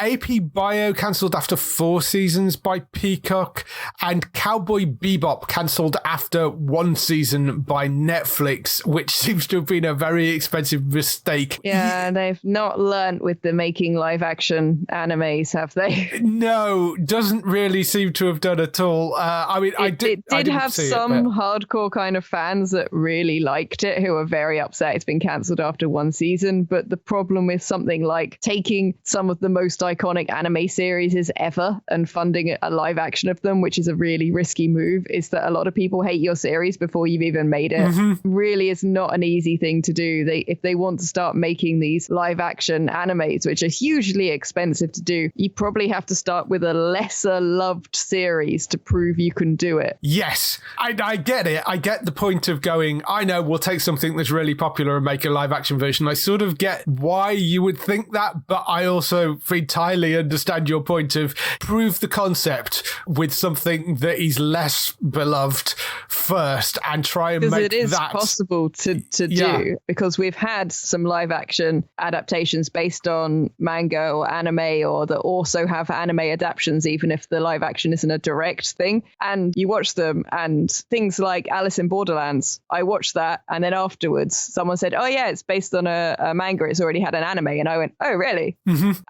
AP Bio cancelled after 4 seasons by Peacock, and Cowboy Bebop cancelled after 1 season by Netflix, which seems to have been a very expensive mistake. Yeah, they've not learnt with the making live action animes, have they? No, doesn't really seem to have done at all. It did have some hardcore kind of fans that really liked it, who are very upset it's been cancelled after 1 season. But the problem with something like taking some of the most iconic anime series ever and funding a live action of them, which is a really risky move, is that a lot of people hate your series before you've even made it. Really is not an easy thing to do. If they want to start making these live action animes, which are hugely expensive to do, you probably have to start with a lesser loved series to prove you can do it. Yes, I get it. I get the point of going, I know, we'll take something that's really popular and make a live action version. I sort of get why you would think that, but I also entirely understand your point of prove the concept with something that is less beloved first and try and make that. Because it is possible to do, because we've had some live action adaptations based on manga or anime, or that also have anime adaptations, even if the live action isn't a direct thing. And you watch them, and things like Alice in Borderlands, I watched that, and then afterwards someone said, oh yeah, it's based on a manga, it's already had an anime. And I went, oh really?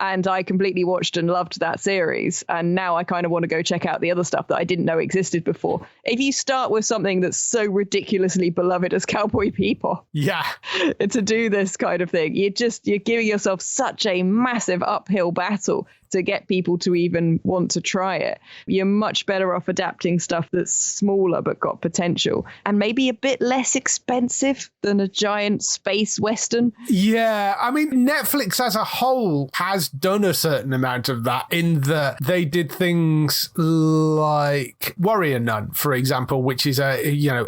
And I completely watched and loved that series, and now I kind of want to go check out the other stuff that I didn't know existed before. If you start with something that's so ridiculously beloved as Cowboy Bebop, to do this kind of thing, you're giving yourself such a massive uphill battle to get people to even want to try it. You're much better off adapting stuff that's smaller but got potential and maybe a bit less expensive than a giant space western. Yeah, I mean, Netflix as a whole has done a certain amount of that, in that they did things like Warrior Nun, for example, which is a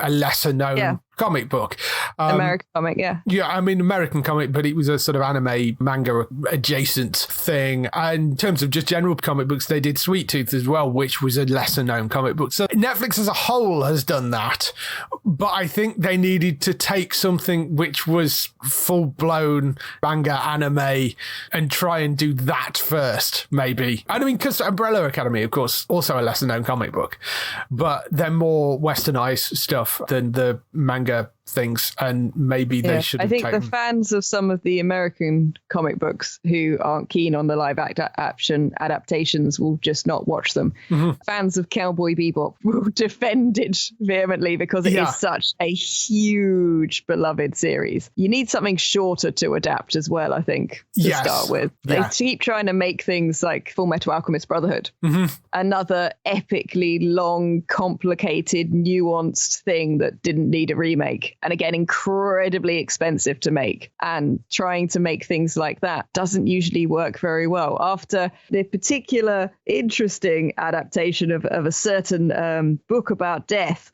lesser known comic book. American comic, yeah. Yeah, I mean, American comic, but it was a sort of anime manga adjacent thing. And in terms of just general comic books, they did Sweet Tooth as well, which was a lesser known comic book. So Netflix as a whole has done that. But I think they needed to take something which was full blown manga anime and try and do that first, maybe. I mean, because Umbrella Academy, of course, also a lesser known comic book, but they're more westernized stuff than the manga things, and maybe they should have taken. I think the fans of some of the American comic books who aren't keen on the live action adaptations will just not watch them. Fans of Cowboy Bebop will defend it vehemently because it is such a huge beloved series. You need something shorter to adapt as well, I think, to start with. They keep trying to make things like Full Metal Alchemist Brotherhood, another epically long, complicated, nuanced thing that didn't need a remake. And again, incredibly expensive to make. And trying to make things like that doesn't usually work very well. After the particular interesting adaptation of a certain book about death,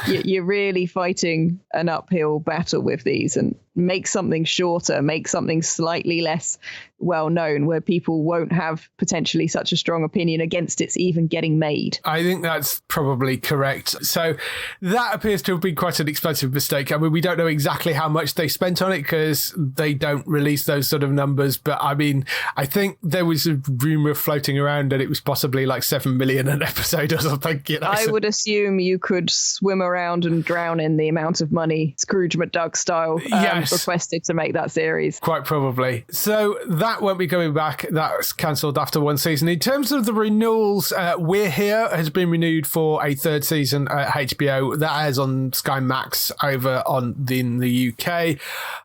you're really fighting an uphill battle with these. And make something shorter, make something slightly less well known, where people won't have potentially such a strong opinion against it's even getting made. I think that's probably correct. So that appears to have been quite an expensive mistake. I mean, we don't know exactly how much they spent on it because they don't release those sort of numbers. But I mean, I think there was a rumor floating around that it was possibly like 7 million an episode or something. You know? I would assume you could swim around and drown in the amount of money Scrooge McDuck style requested to make that series. Quite probably. So that won't be coming back. That's cancelled after one season. In terms of the renewals, We're Here has been renewed for a third season at HBO. That is on Sky Max over in the UK.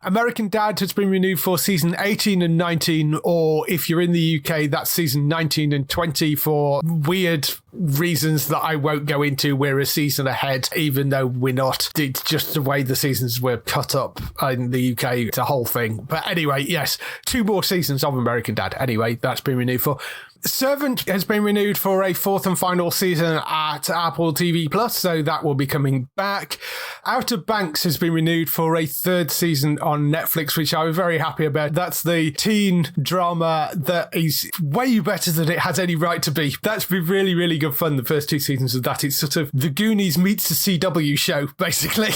American Dad has been renewed for season 18 and 19, or if you're in the UK, that's season 19 and 20 for weird reasons that I won't go into. We're a season ahead, even though we're not. It's just the way the seasons were cut up in the UK. It's a whole thing. But anyway, yes, 2 more seasons of American Dad. Anyway, that's been renewed for. Servant has been renewed for a 4th and final season at Apple TV Plus, so that will be coming back. Outer Banks has been renewed for a 3rd season on Netflix, which I was very happy about. That's the teen drama that is way better than it has any right to be. That's been really, really good fun, the first 2 seasons of that. It's sort of The Goonies meets the CW show, basically.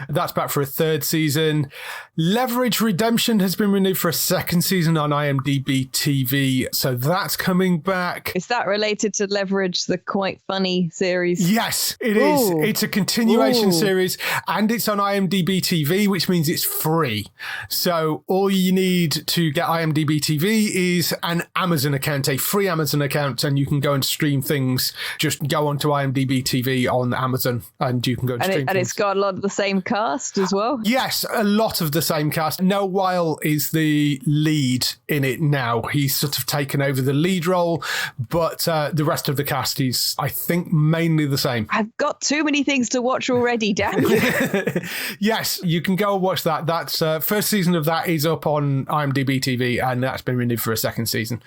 That's back for a 3rd season. Leverage Redemption has been renewed for a 2nd season on IMDb TV, so that's coming back. Is that related to Leverage, the quite funny series? Yes, it is. It's a continuation series, and it's on IMDb TV, which means it's free. So all you need to get IMDb TV is an Amazon account, a free Amazon account, and you can go and stream things. Just go onto IMDb TV on Amazon, and you can go and stream things. And it's got a lot of the same cast as well? Yes, a lot of the same cast. Noah Weil is the lead in it now. He's sort of taken over the lead role, but the rest of the cast is, I think, mainly the same. I've got too many things to watch already, damn you. Yes, you can go and watch that. That's first season of that is up on IMDb TV, and that's been renewed for a 2nd season.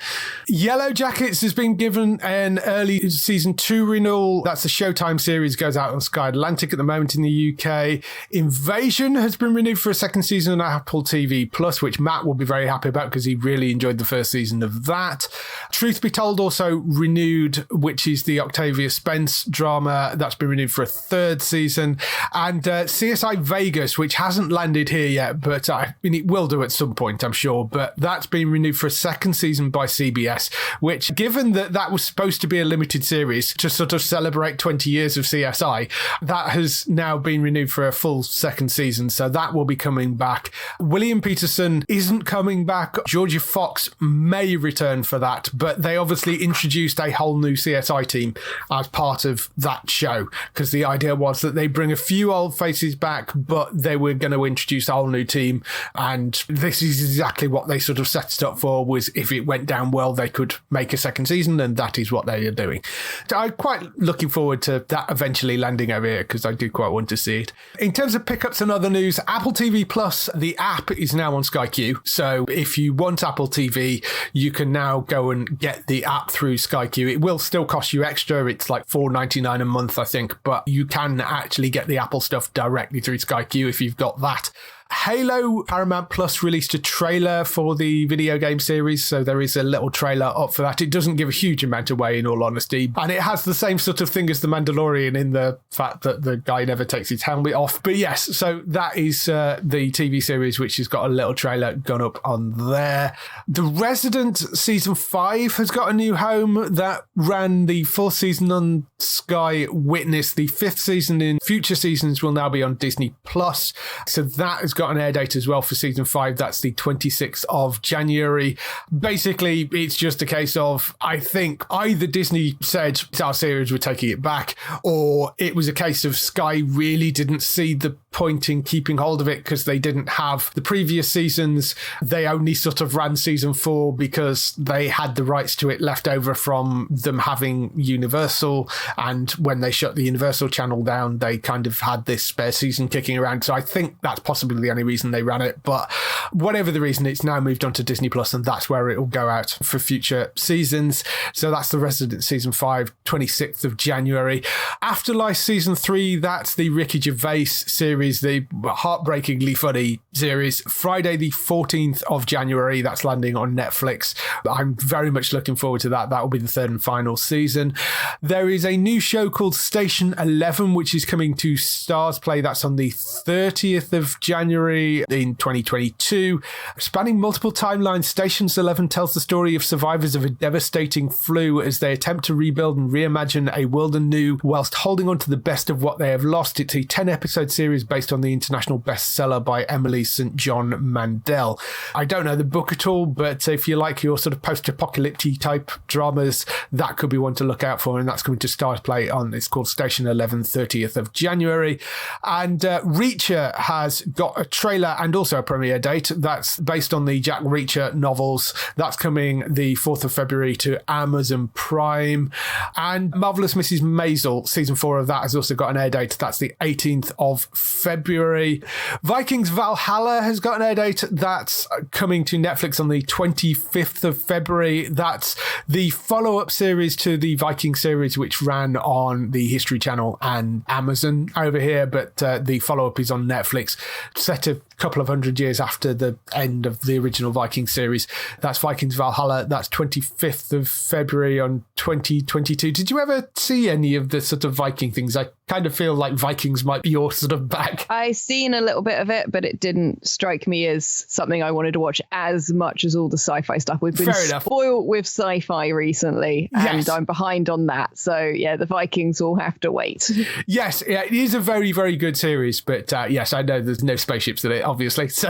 Yellow Jackets has been given an early season 2 renewal. That's a Showtime series, goes out on Sky Atlantic at the moment in the UK. Invasion has been renewed for a 2nd season on Apple TV Plus, which Matt will be very happy about because he really enjoyed the first season of that. Truth Be Told also renewed, which is the Octavia Spence drama. That's been renewed for a 3rd season. And CSI Vegas, which hasn't landed here yet, but I mean, it will do at some point, I'm sure. But that's been renewed for a 2nd season by CBS, which, given that that was supposed to be a limited series to sort of celebrate 20 years of CSI, that has now been renewed for a full 2nd season. So that will be coming back. William Peterson isn't coming back. Georgia Fox may return for that, but they obviously introduced a whole new CSI team as part of that show, because the idea was that they bring a few old faces back, but they were going to introduce a whole new team. And this is exactly what they sort of set it up for, was if it went down well, they could make a 2nd season, and that is what they are doing. So I'm quite looking forward to that eventually landing over here, because I do quite want to see it. In terms of pickups and other news, Apple TV Plus, the app, is now on Sky Q. So if you want Apple TV, you can now go and get the app through Sky Q. It will still cost you extra. It's like $4.99 a month, I think, but you can actually get the Apple stuff directly through Sky Q if you've got that. Halo Paramount Plus released a trailer for the video game series, so there is a little trailer up for that. It doesn't give a huge amount away, in all honesty, and it has the same sort of thing as The Mandalorian in the fact that the guy never takes his helmet off. But yes, so that is the TV series, which has got a little trailer gone up on there. The Resident Season 5 has got a new home. That ran the 4th season on Sky Witness. The 5th season in future seasons will now be on Disney Plus, so that has got an air date as well for season 5. That's the 26th of January. Basically, it's just a case of, I think either Disney said it's our series, we're taking it back, or it was a case of Sky really didn't see the point in keeping hold of it because they didn't have the previous seasons. They only sort of ran season 4 because they had the rights to it left over from them having Universal, and when they shut the Universal channel down, they kind of had this spare season kicking around. So I think that's possibly the only reason they ran it, but whatever the reason, it's now moved on to Disney Plus, and that's where it will go out for future seasons. So that's The Resident Season 5, 26th of January. Afterlife Season 3, that's the Ricky Gervais series series, the heartbreakingly funny series, Friday the 14th of January. That's landing on Netflix. I'm very much looking forward to that. That will be the third and final season. There is a new show called Station 11, which is coming to Stars Play. That's on the 30th of January in 2022. Spanning multiple timelines, Station 11 tells the story of survivors of a devastating flu as they attempt to rebuild and reimagine a world anew whilst holding on to the best of what they have lost. It's a 10-episode series based on the international bestseller by Emily St. John Mandel. I don't know the book at all, but if you like your sort of post-apocalyptic type dramas, that could be one to look out for, and that's coming to Stars Play on, it's called Station 11, 30th of January. And Reacher has got a trailer and also a premiere date. That's based on the Jack Reacher novels. That's coming the 4th of February to Amazon Prime. And Marvelous Mrs. Maisel, season 4 of that, has also got an air date. That's the 18th of February. Vikings Valhalla has got an air date. That's coming to Netflix on the 25th of February. That's the follow-up series to the Viking series, which ran on the History Channel and Amazon over here, but the follow-up is on Netflix, set a couple of hundred years after the end of the original Viking series. That's Vikings Valhalla. That's 25th of February on 2022. Did you ever see any of the sort of Viking things? I kind of feel like Vikings might be your sort of bag. I seen a little bit of it, but it didn't strike me as something I wanted to watch as much as all the sci-fi stuff. We've been spoiled with sci-fi recently, and I'm behind on that. So yeah, the Vikings will have to wait. Yes, yeah, it is a very, very good series, but yes, I know there's no spaceships in it, obviously. So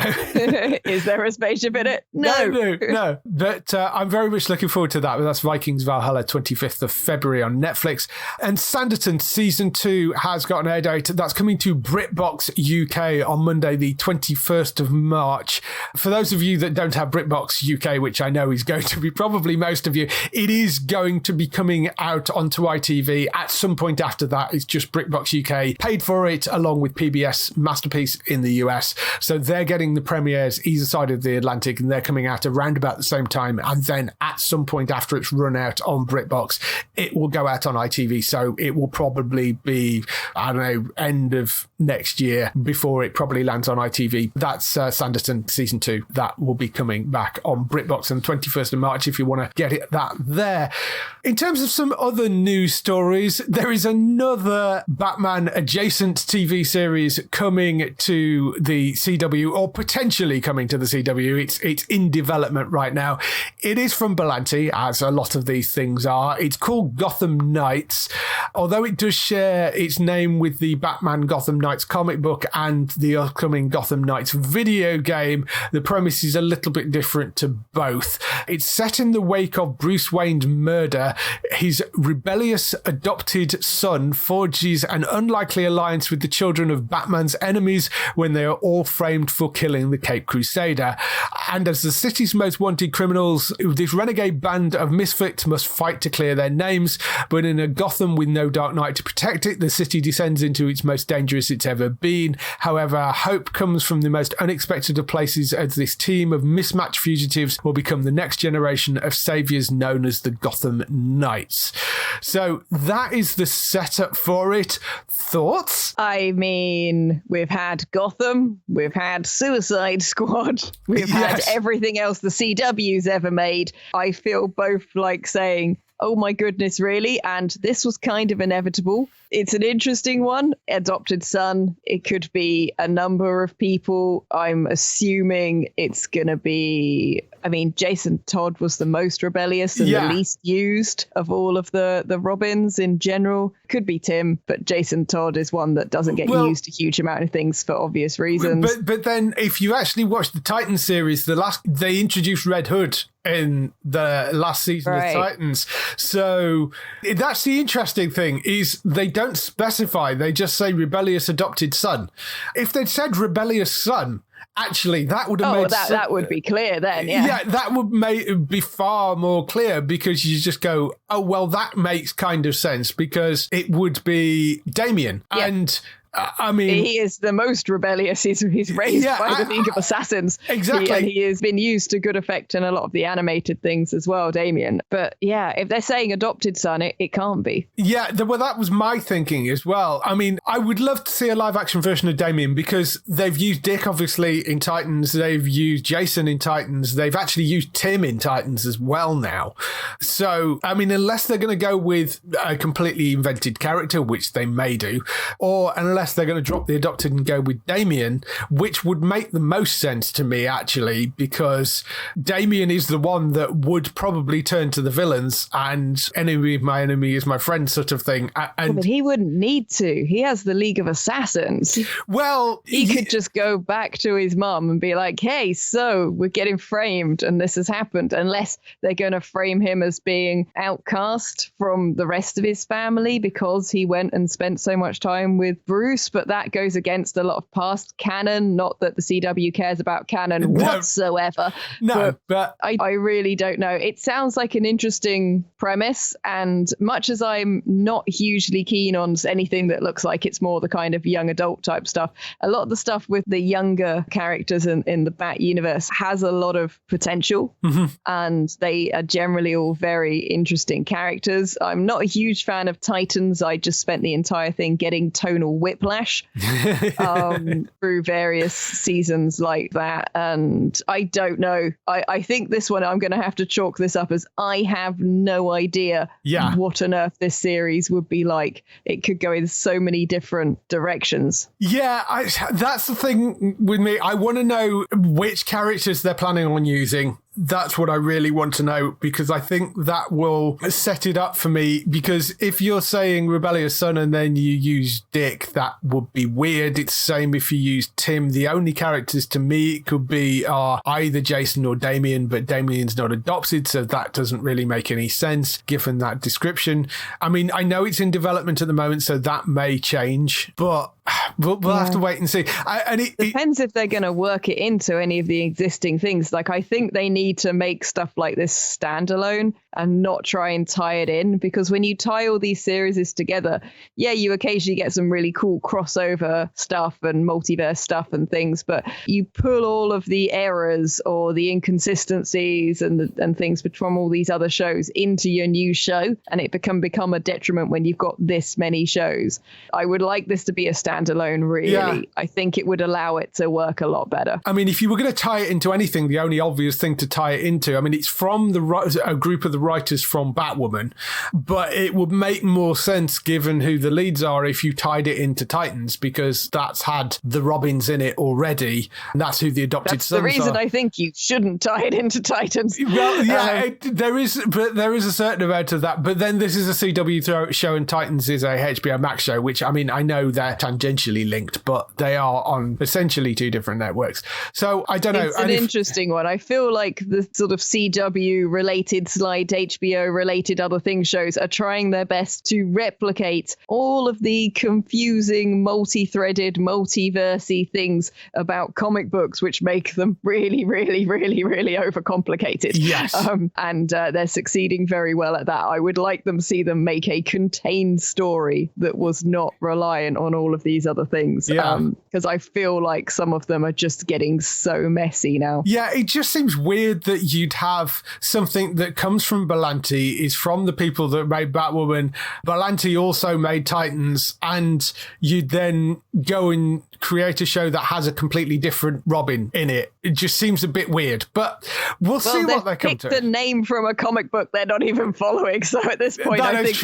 is there a spaceship in it? No. But I'm very much looking forward to that. That's Vikings Valhalla, 25th of February on Netflix. And Sanditon season 2 has got an air date. That's coming to BritBox UK on Monday, the 21st of March. For those of you that don't have BritBox UK, which I know is going to be probably most of you, it is going to be coming out onto ITV at some point after that. It's just BritBox UK paid for it along with PBS Masterpiece in the US. So they're getting the premieres either side of the Atlantic, and they're coming out around about the same time. And then at some point after it's run out on BritBox, it will go out on ITV. So it will probably be, I don't know, end of next year before it probably lands on ITV. That's Sanditon season 2. That will be coming back on BritBox on the 21st of March if you want to get it that there. In terms of some other news stories, there is another Batman adjacent TV series coming to the CW, or potentially coming to the CW. It's in development right now. It is from Berlanti, as a lot of these things are. It's called Gotham Knights. Although it does share its name with the Batman Gotham Knights comic book and the upcoming Gotham Knights video game, the premise is a little bit different to both. It's set in the wake of Bruce Wayne's murder. His rebellious adopted son forges an unlikely alliance with the children of Batman's enemies when they are all framed for killing the Caped Crusader. And as the city's most wanted criminals, this renegade band of misfits must fight to clear their names. But in a Gotham with no Dark Knight to protect it, the city descends into its most dangerous it's ever been. However, hope comes from the most unexpected of places, as this team of mismatched fugitives will become the next generation of saviors known as the Gotham Knights. So that is the setup for it. Thoughts? I mean, we've had Gotham, we've had Suicide Squad, we've had everything else the CW's ever made. I feel both like saying, oh my goodness, really? And this was kind of inevitable. It's an interesting one. Adopted son. It could be a number of people. I'm assuming it's going to be, I mean, Jason Todd was the most rebellious and the least used of all of the Robins in general. Could be Tim, but Jason Todd is one that doesn't get used a huge amount of things for obvious reasons. But then if you actually watch the Titans series, they introduced Red Hood in the last season of Titans. So that's the interesting thing, is they don't specify, they just say rebellious adopted son. If they'd said rebellious son, actually that would have made that would be clear then. Yeah, that would be far more clear, because you just go, oh well, that makes kind of sense, because it would be Damien. And I mean, he is the most rebellious. He's raised by the League of Assassins. Exactly. And he has been used to good effect in a lot of the animated things as well, Damien. But yeah, if they're saying adopted son, it can't be. Yeah, well, that was my thinking as well. I mean, I would love to see a live action version of Damien because they've used Dick, obviously, in Titans. They've used Jason in Titans. They've actually used Tim in Titans as well now. So, I mean, unless they're going to go with a completely invented character, which they may do, or unless they're going to drop the adopted and go with Damien, which would make the most sense to me, actually, because Damien is the one that would probably turn to the villains and enemy of my enemy is my friend sort of thing. And but he wouldn't need to. He has the League of Assassins. Well, he could just go back to his mum and be like, hey, so we're getting framed and this has happened, unless they're going to frame him as being outcast from the rest of his family because he went and spent so much time with Bruce. But that goes against a lot of past canon. Not that the CW cares about canon whatsoever. No, but I really don't know. It sounds like an interesting premise, and much as I'm not hugely keen on anything that looks like it's more the kind of young adult type stuff, a lot of the stuff with the younger characters in the Bat universe has a lot of potential, and they are generally all very interesting characters. I'm not a huge fan of Titans. I just spent the entire thing getting tonal whiplash through various seasons like that, and I don't know. I think this one I'm going to have to chalk this up as I have no idea what on earth this series would be like. It could go in so many different directions. Yeah, that's the thing with me. I want to know which characters they're planning on using. That's what I really want to know, because I think that will set it up for me. Because if you're saying rebellious son and then you use Dick, that would be weird. It's the same if you use Tim. The only characters to me it could be are either Jason or Damien, but Damien's not adopted, so that doesn't really make any sense given that description. I mean, I know it's in development at the moment, so that may change, but we'll have to wait and see. It depends if they're going to work it into any of the existing things. Like, I think they need to make stuff like this standalone and not try and tie it in, because when you tie all these series together, you occasionally get some really cool crossover stuff and multiverse stuff and things, but you pull all of the errors or the inconsistencies and things from all these other shows into your new show, and it can become a detriment when you've got this many shows. I would like this to be a standalone, really. Yeah. I think it would allow it to work a lot better. I mean, if you were going to tie it into anything, the only obvious thing to tie it into, I mean, it's from a group of the writers from Batwoman, but it would make more sense given who the leads are if you tied it into Titans, because that's had the Robins in it already, and that's who the adopted sons are. That's the reason I think you shouldn't tie it into Titans. Well, yeah, there is a certain amount of that, but then this is a CW show and Titans is a HBO Max show, which, I mean, I know they're tangentially linked, but they are on essentially two different networks. So I don't know. It's an interesting one. I feel like the sort of CW related HBO related other things shows are trying their best to replicate all of the confusing, multi-threaded, multiversy things about comic books, which make them really, really, really, really overcomplicated. Yes. And they're succeeding very well at that. I would like them to see them make a contained story that was not reliant on all of these other things. Because I feel like some of them are just getting so messy now. Yeah, it just seems weird that you'd have something that comes from Berlanti, is from the people that made Batwoman. Berlanti also made Titans, and you'd then go and create a show that has a completely different Robin in it. It just seems a bit weird, but we'll see what they come to. They've picked a name from a comic book they're not even following, so at this point I think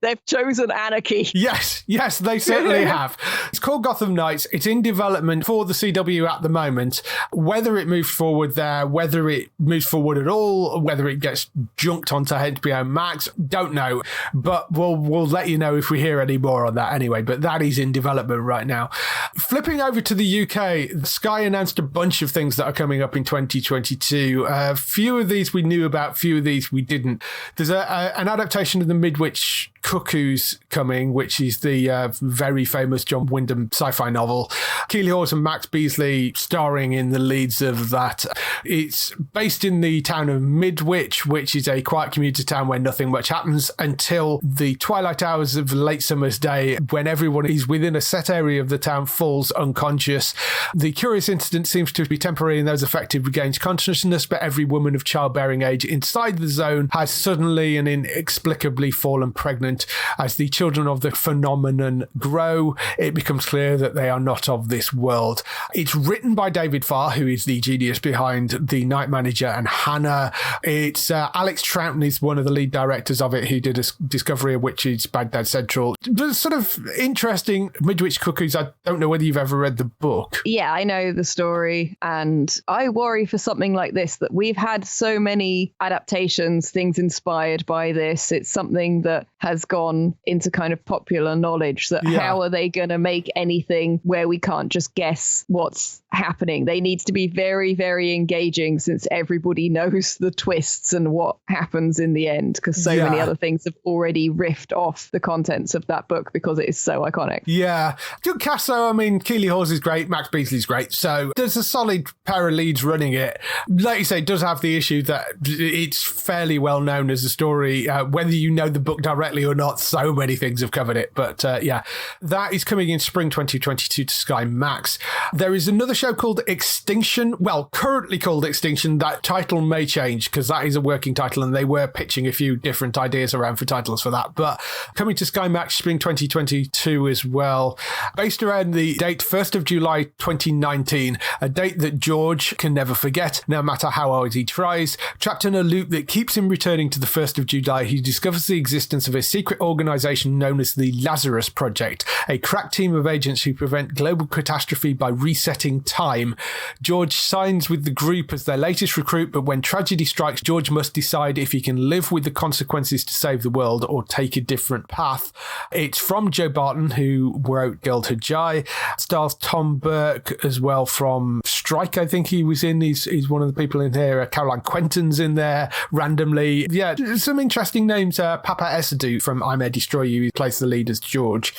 they've chosen anarchy. Yes, they certainly have. It's called Gotham Knights. It's in development for the CW at the moment. Whether it moves forward there, whether it moves forward at all, whether it gets junked onto HBO Max, don't know, but we'll let you know if we hear any more on that anyway. But that is in development right now. Flipping over to the UK, Sky announced a bunch of things that are coming up in 2022. Few of these we knew about, few of these we didn't. There's an adaptation of the Midwich Cuckoos coming, which is the very famous John Wyndham sci-fi novel. Keeley Hawes and Max Beasley starring in the leads of that. It's based in the town of Midwich, which is a quiet commuter town where nothing much happens until the twilight hours of late summer's day, when everyone is within a set area of the town falls unconscious. The curious incident seems to be temporary and those affected regains consciousness, but every woman of childbearing age inside the zone has suddenly and inexplicably fallen pregnant. As the children of the phenomenon grow, it becomes clear that they are not of this world. It's written by David Farr, who is the genius behind The Night Manager and Hannah. It's Alex Troughton is one of the lead directors of it, who did a Discovery of Witches, Baghdad Central. But sort of interesting, Midwich Cuckoos. I don't know whether you've ever read the book. Yeah, I know the story, and I worry for something like this that we've had so many adaptations, things inspired by this. It's something that has gone into kind of popular knowledge that how are they going to make anything where we can't just guess what's happening? They need to be very, very engaging, since everybody knows the twists and what happens in the end, because so many other things have already riffed off the contents of that book because it is so iconic. Yeah. Good cast, though. I mean, Keeley Hawes is great. Max Beasley's great. So there's a solid pair of leads running it. Like you say, it does have the issue that it's fairly well known as a story. Whether you know the book directly or not, so many things have covered it. But that is coming in spring 2022 to Sky Max. There is another show called Extinction. Well, currently called Extinction. That title may change because that is a working title and they were pitching a few different ideas around for titles for that. But coming to Sky Max spring 2022 as well. Based around the date 1st of July 2019, a date that George can never forget, no matter how hard he tries. Trapped in a loop that keeps him returning to the 1st of July, he discovers the existence of a secret organization known as the Lazarus Project, a crack team of agents who prevent global catastrophe by resetting time. George signs with the group as their latest recruit, but when tragedy strikes, George must decide if he can live with the consequences to save the world or take a different path. It's from Joe Barton, who wrote Girlhood Jai. Stars Tom Burke as well from Strike, I think he was in. He's one of the people in here. Caroline Quentin's in there randomly. Yeah, some interesting names. Papa Esadu from I May Destroy You, he plays the lead as George.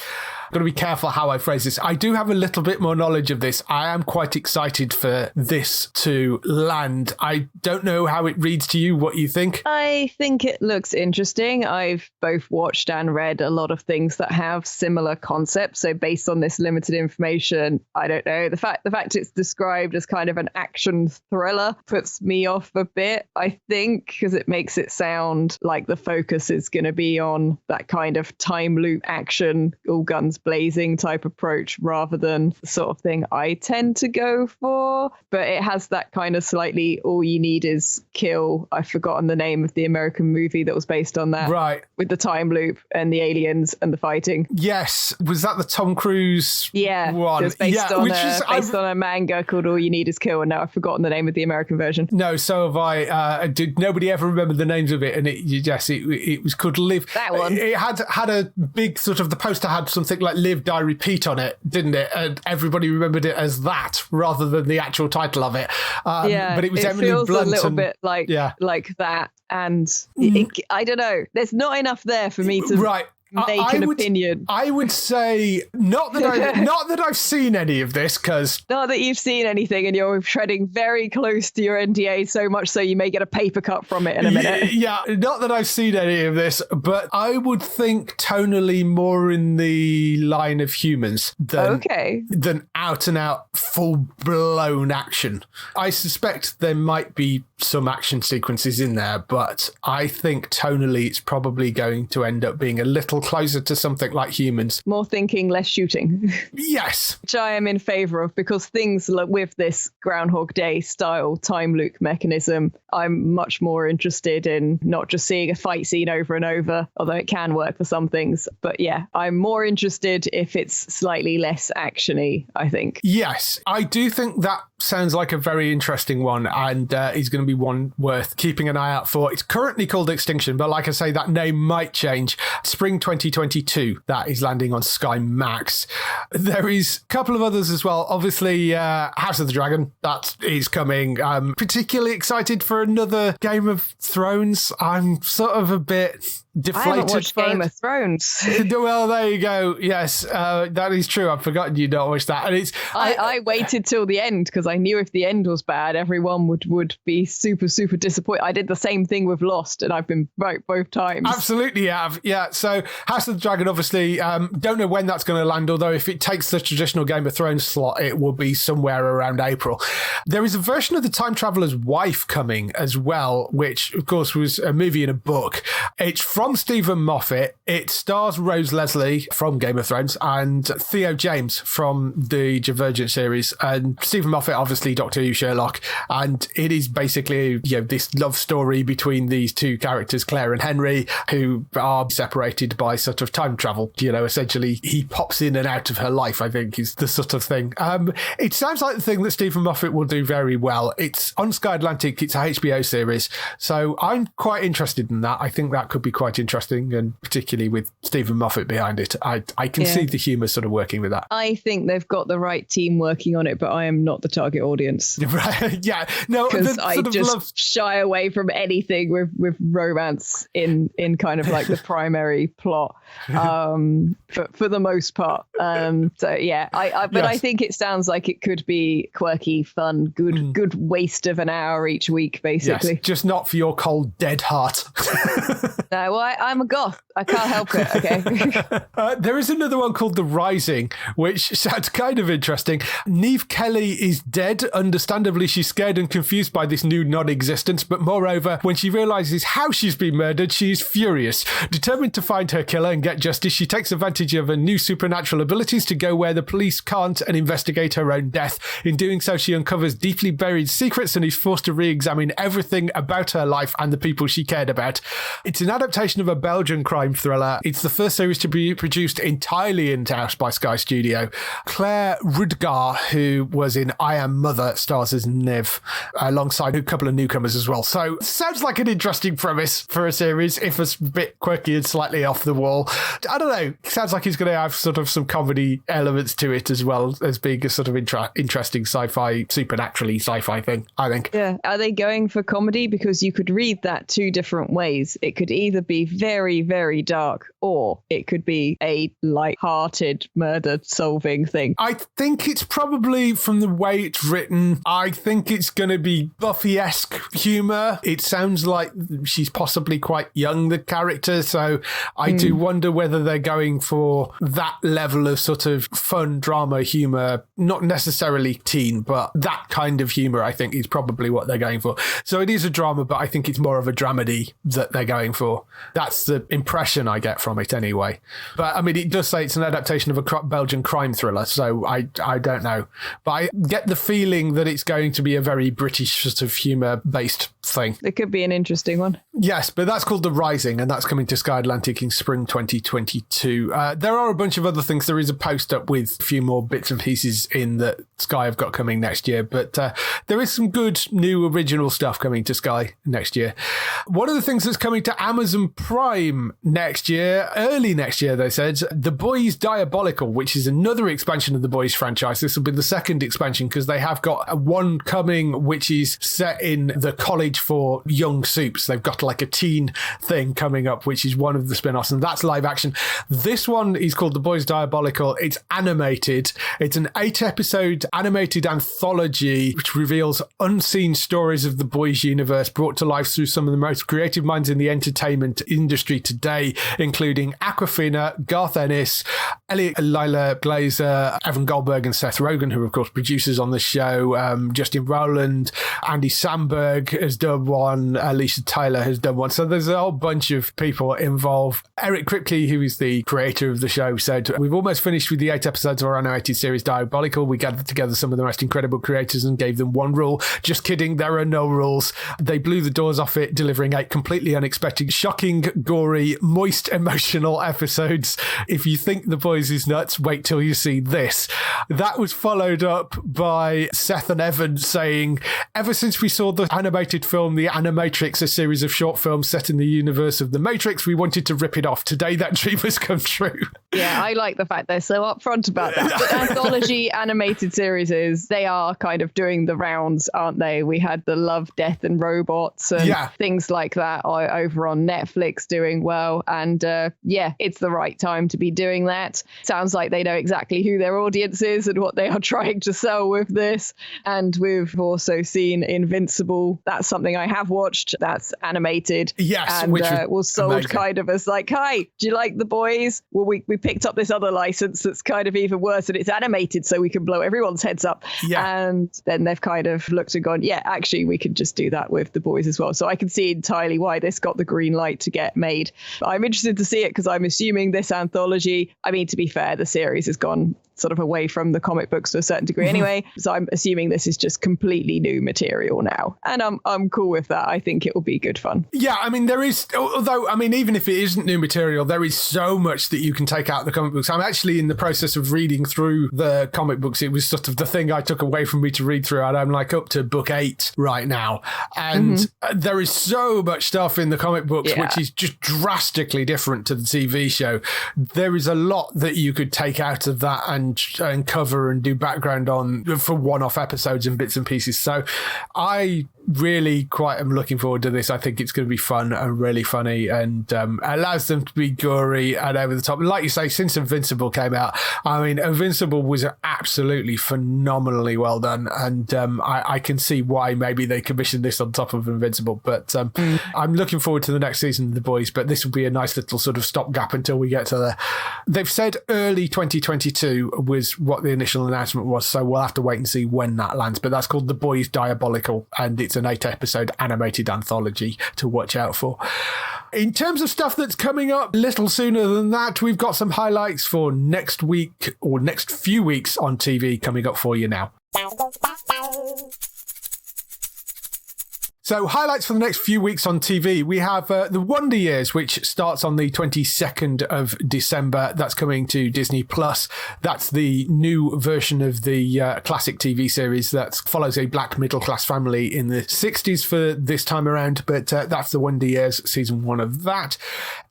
Got to be careful how I phrase this. I do have a little bit more knowledge of this. I am quite excited for this to land. I don't know how it reads to you. What you think? I think it looks interesting. I've both watched and read a lot of things that have similar concepts. So based on this limited information, I don't know. The fact it's described as kind of an action thriller puts me off a bit, I think, because it makes it sound like the focus is going to be on that kind of time loop action, all guns blazing type approach rather than the sort of thing I tend to go for. But it has that kind of slightly all you need is kill. I've forgotten the name of the American movie that was based on that. Right. With the time loop and the aliens and the fighting. Yes. Was that the Tom Cruise one? It was based on a manga called All You Need Is Kill, and now I've forgotten the name of the American version. No, so have I. Did nobody ever remember the names of it? And it was called Live. That one. It had a big sort of, the poster had something like Live, Die, Repeat on it, didn't it? And everybody remembered it as that rather than the actual title of it. But it was Emily feels Blunt. A little bit like that. And I don't know. There's not enough there for me to make an opinion. I would say not that I've seen any of this, because not that you've seen anything, and you're treading very close to your NDA, so much so you may get a paper cut from it in a minute. Yeah, not that I've seen any of this, but I would think tonally more in the line of Humans than out and out full blown action. I suspect there might be some action sequences in there, but I think tonally it's probably going to end up being a little closer to something like Humans. More thinking, less shooting. Yes. Which I am in favour of, because things like with this Groundhog Day style time loop mechanism, I'm much more interested in not just seeing a fight scene over and over, although it can work for some things. But yeah, I'm more interested if it's slightly less actiony, I think. Yes, I do think that sounds like a very interesting one, and is going to be one worth keeping an eye out for. It's currently called Extinction, but like I say, that name might change. Spring 2022. That is landing on Sky Max. There is a couple of others as well. Obviously, House of the Dragon, that is coming. I'm particularly excited for another Game of Thrones. I'm sort of a bit deflated. I haven't watched Game of Thrones. Well, there you go. Yes, that is true. I've forgotten you not watched that. And it's I waited till the end because I knew if the end was bad, everyone would be super, super disappointed. I did the same thing with Lost, and I've been right both times. Absolutely have. Yeah. So House of the Dragon, obviously, don't know when that's going to land, although if it takes the traditional Game of Thrones slot, it will be somewhere around April. There is a version of The Time Traveler's Wife coming as well, which, of course, was a movie and a book. It's from Stephen Moffat. It stars Rose Leslie from Game of Thrones and Theo James from the Divergent series. And Stephen Moffat, obviously, Doctor Who, Sherlock. And it is basically, this love story between these two characters, Claire and Henry, who are separated by sort of time travel. Essentially, he pops in and out of her life, I think, is the sort of thing. It sounds like the thing that Stephen Moffat will do very well. It's on Sky Atlantic. It's a HBO series. So I'm quite interested in that. I think that could be quite interesting, and particularly with Stephen Moffat behind it. I can see the humour sort of working with that. I think they've got the right team working on it, but I am not the target audience. Right. Yeah. No, because I just shy away from anything with romance in kind of like the primary plot for the most part. So yeah, I think it sounds like it could be quirky, fun, good waste of an hour each week, basically. Yes, just not for your cold, dead heart. No, well, I'm a goth. I can't help it, okay? There is another one called The Rising, which sounds kind of interesting. Neve Kelly is dead. Understandably, she's scared and confused by this new non-existence, but moreover, when she realises how she's been murdered, she is furious. Determined to find her killer and get justice, she takes advantage of her new supernatural abilities to go where the police can't and investigate her own death. In doing so, she uncovers deeply buried secrets and is forced to re-examine everything about her life and the people she cared about. It's an adaptation of a Belgian crime thriller. It's the first series to be produced entirely in-house by Sky Studio. Claire Rudgar, who was in I Am Mother, stars as Nev, alongside a couple of newcomers as well. So sounds like an interesting premise for a series, if a bit quirky and slightly off the wall. I don't know. Sounds like he's going to have sort of some comedy elements to it as well as being a sort of interesting sci-fi, supernaturally sci-fi thing, I think. Yeah. Are they going for comedy? Because you could read that two different ways. It could either be very, very dark, or it could be a light-hearted murder-solving thing. I think it's probably, from the way it's written, I think it's going to be Buffy-esque humour. It sounds like she's possibly quite young, the character, so I do wonder whether they're going for that level of sort of fun drama humour, not necessarily teen, but that kind of humour, I think, is probably what they're going for. So it is a drama, but I think it's more of a dramedy that they're going for. That's the impression I get from it anyway. But I mean, it does say it's an adaptation of a Belgian crime thriller, so I don't know. But I get the feeling that it's going to be a very British sort of humour-based thing. It could be an interesting one. Yes, but that's called The Rising, and that's coming to Sky Atlantic in spring 2022. There are a bunch of other things. There is a post up with a few more bits and pieces in that Sky have got coming next year, but there is some good new original stuff coming to Sky next year. One of the things that's coming to Amazon Prime next year, early next year, they said, The Boys Diabolical, which is another expansion of the Boys franchise. This will be the second expansion because they have got one coming which is set in the college for young soups. They've got like a teen thing coming up, which is one of the spin-offs, and that's live action. This one is called The Boys Diabolical. It's animated. It's an 8-episode animated anthology which reveals unseen stories of the Boys universe brought to life through some of the most creative minds in the entertainment industry today, including Awkwafina, Garth Ennis, Elliot Lila Glazer, Evan Goldberg and Seth Rogen, who are of course producers on the show. Justin Rowland, Andy Samberg has done one, Alicia Tyler has done one. So there's a whole bunch of people involved. Eric Kripke, who is the creator of the show, said, "We've almost finished with the 8 episodes of our animated series Diabolical. We gathered together some of the most incredible creators and gave them one rule. Just kidding, there are no rules. They blew the doors off it, delivering 8 completely unexpected, shocking, gory, moist, emotional episodes. If you think The Boys is nuts, wait till you see this." That was followed up by Seth and Evan saying, "Ever since we saw the animated film The Animatrix, a series of short films set in the universe of The Matrix. We wanted to rip it off. Today, that dream has come true. Yeah, I like the fact they're so upfront about that. But anthology animated series they are kind of doing the rounds, aren't they? We had the Love, Death and Robots and things like that over on Netflix doing well. And it's the right time to be doing that. Sounds like they know exactly who their audience is and what they are trying to sell with this. And we've also seen Invincible. That's something I have watched. That's animated. Yes, and which was sold amazing. Kind of as like, hi, do you like The Boys? Well, we picked up this other license that's kind of even worse, and it's animated, so we can blow everyone's heads up. Yeah. And then they've kind of looked and gone, yeah, actually, we could just do that with The Boys as well. So I can see entirely why this got the green light to get made. I'm interested to see it because I'm assuming this anthology, I mean, to be fair, the series has gone sort of away from the comic books to a certain degree anyway. So I'm assuming this is just completely new material now. And I'm cool with that. I think it will be good fun. Yeah, I mean, there is, although, I mean, even if it isn't new material, there is so much that you can take out of the comic books. I'm actually in the process of reading through the comic books. It was sort of the thing I took away from me to read through, and I'm like up to book 8 right now. And there is so much stuff in the comic books, which is just drastically different to the TV show. There is a lot that you could take out of that and cover and do background on for one-off episodes and bits and pieces. So I really quite am looking forward to this. I think it's going to be fun and really funny, and allows them to be gory and over the top. And like you say, since Invincible came out, I mean, Invincible was absolutely phenomenally well done, and I can see why maybe they commissioned this on top of Invincible. But I'm looking forward to the next season of The Boys, but this will be a nice little sort of stopgap until we get to there. They've said early 2022 was what the initial announcement was, so we'll have to wait and see when that lands. But that's called The Boys Diabolical, and it's an 8-episode animated anthology to watch out for. In terms of stuff that's coming up a little sooner than that, we've got some highlights for next week or next few weeks on TV coming up for you now. So highlights for the next few weeks on TV. We have The Wonder Years, which starts on the 22nd of December. That's coming to Disney+. That's the new version of the classic TV series that follows a black middle-class family in the 60s for this time around. But that's The Wonder Years, season 1 of that.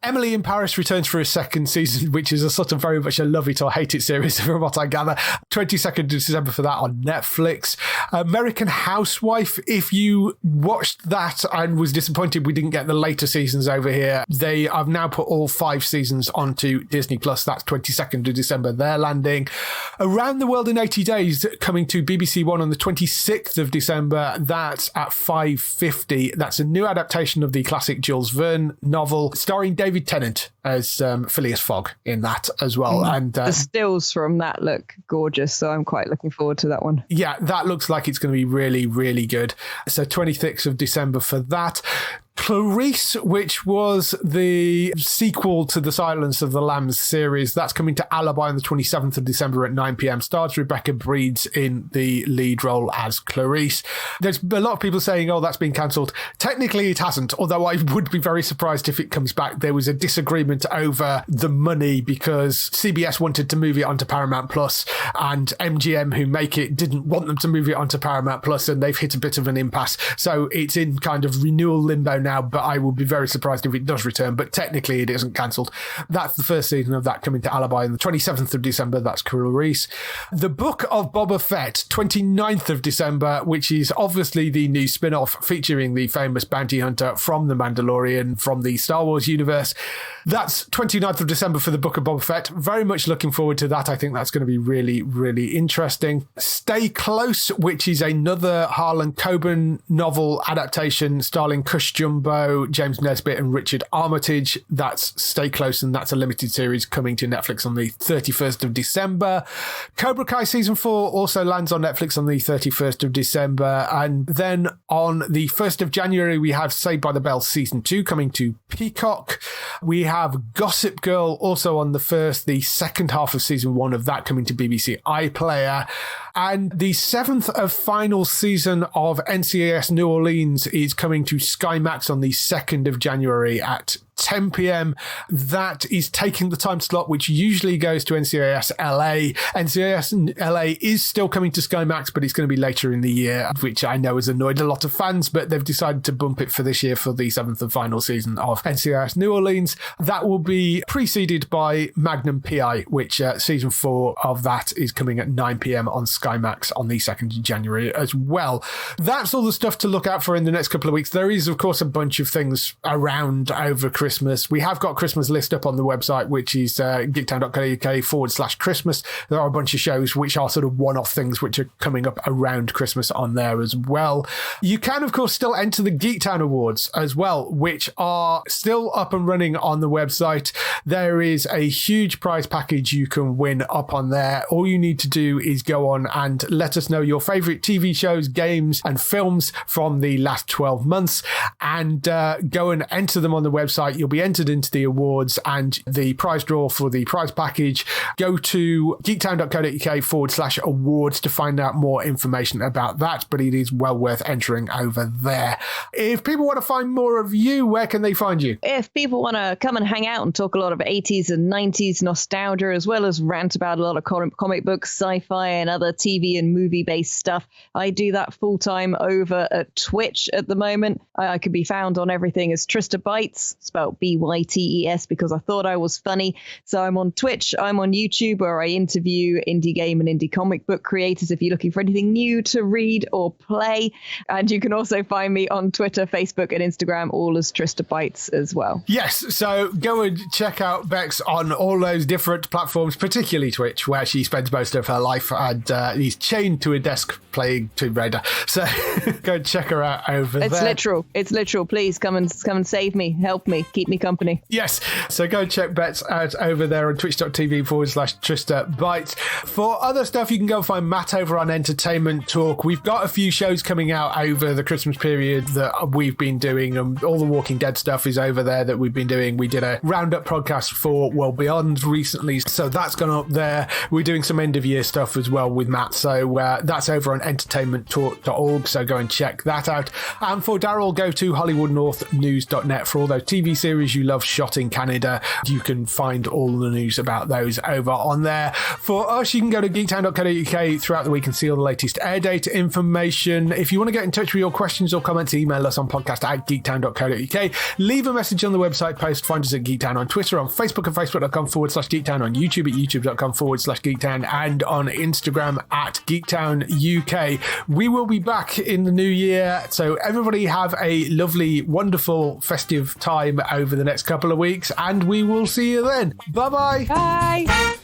Emily in Paris returns for a second season, which is a sort of very much a love it or hate it series from what I gather. 22nd of December for that on Netflix. American Housewife, if you watched that and was disappointed we didn't get the later seasons over here, they have now put all 5 seasons onto Disney+. That's 22nd of December. They're landing. Around the World in 80 Days, coming to BBC One on the 26th of December. That's at 5:50. That's a new adaptation of the classic Jules Verne novel, starring David Tennant as Phileas Fogg in that as well. And the stills from that look gorgeous, so I'm quite looking forward to that one. Yeah, that looks like it's going to be really, really good. So 26th of December for that. Clarice, which was the sequel to the Silence of the Lambs series, that's coming to Alibi on the 27th of December at 9 p.m. Stars Rebecca Breeds in the lead role as Clarice. There's a lot of people saying, oh, that's been cancelled. Technically, it hasn't, although I would be very surprised if it comes back. There was a disagreement over the money because CBS wanted to move it onto Paramount Plus, and MGM, who make it, didn't want them to move it onto Paramount Plus, and they've hit a bit of an impasse. So it's in kind of renewal limbo now, but I will be very surprised if it does return. But technically it isn't cancelled. That's the first season of that coming to Alibi on the 27th of December. That's Clarice. The Book of Boba Fett, 29th of December, which is obviously the new spin-off featuring the famous bounty hunter from The Mandalorian from the Star Wars universe. That's 29th of December for The Book of Boba Fett. Very much looking forward to that. I think that's going to be really, really interesting. Stay Close, which is another Harlan Coben novel adaptation starring Cush Jumbo, James Nesbitt and Richard Armitage. That's Stay Close, and that's a limited series coming to Netflix on the 31st of December. Cobra Kai Season 4 also lands on Netflix on the 31st of December. And then on the 1st of January, we have Saved by the Bell Season 2 coming to Peacock. We have Gossip Girl also on the 1st, the second half of Season 1 of that coming to BBC iPlayer. And the 7th of final season of NCIS New Orleans is coming to Sky Max on the 2nd of January at 10 p.m. That is taking the time slot, which usually goes to NCIS LA. NCIS LA is still coming to Sky Max, but it's going to be later in the year, which I know has annoyed a lot of fans, but they've decided to bump it for this year for the 7th and final season of NCIS New Orleans. That will be preceded by Magnum PI, which season 4 of that is coming at 9 p.m. on Sky Max on the 2nd of January as well. That's all the stuff to look out for in the next couple of weeks. There is, of course, a bunch of things around over Christmas. We have got Christmas list up on the website, which is geektown.co.uk/Christmas. There are a bunch of shows which are sort of one-off things which are coming up around Christmas on there as well. You can, of course, still enter the Geektown Awards as well, which are still up and running on the website. There is a huge prize package you can win up on there. All you need to do is go on and let us know your favourite TV shows, games and films from the last 12 months and go and enter them on the website. You'll be entered into the awards and the prize draw for the prize package. Go to geektown.co.uk/awards to find out more information about that, but it is well worth entering over there. If people want to find more of you, where can they find you? If people want to come and hang out and talk a lot of 80s and 90s nostalgia, as well as rant about a lot of comic books, sci-fi and other TV and movie-based stuff, I do that full-time over at Twitch at the moment. I can be found on everything as TristaBytes, spelled BYTES, because I thought I was funny. So I'm on Twitch, I'm on YouTube, where I interview indie game and indie comic book creators if you're looking for anything new to read or play. And you can also find me on Twitter, Facebook and Instagram, all as TristaBytes as well. Yes, so go and check out Bex on all those different platforms, particularly Twitch, where she spends most of her life and is chained to a desk playing Tomb Raider. So go and check her out over there. It's literal. Please come and save me, help me, keep me company. Yes, so go check Bex out over there on twitch.tv/TristaBytes. For other stuff, you can go and find Matt over on Entertainment Talk. We've got a few shows coming out over the Christmas period that we've been doing, and all the Walking Dead stuff is over there that we've been doing. We did a roundup podcast for World Beyond recently, so that's gone up there. We're doing some end of year stuff as well with Matt, so that's over on entertainmenttalk.org, so go and check that out. And for Daryl, go to hollywoodnorthnews.net for all those TV series you love shot in Canada. You can find all the news about those over on there. For us, you can go to geektown.co.uk throughout the week and see all the latest air date information. If you want to get in touch with your questions or comments, email us on podcast@geektown.co.uk. Leave a message on the website post. Find us at Geektown on Twitter, on Facebook at facebook.com/Geektown, on YouTube at youtube.com/Geektown, and on Instagram at Geektown UK. We will be back in the new year, so everybody have a lovely, wonderful, festive time over the next couple of weeks, and we will see you then. Bye-bye. Bye.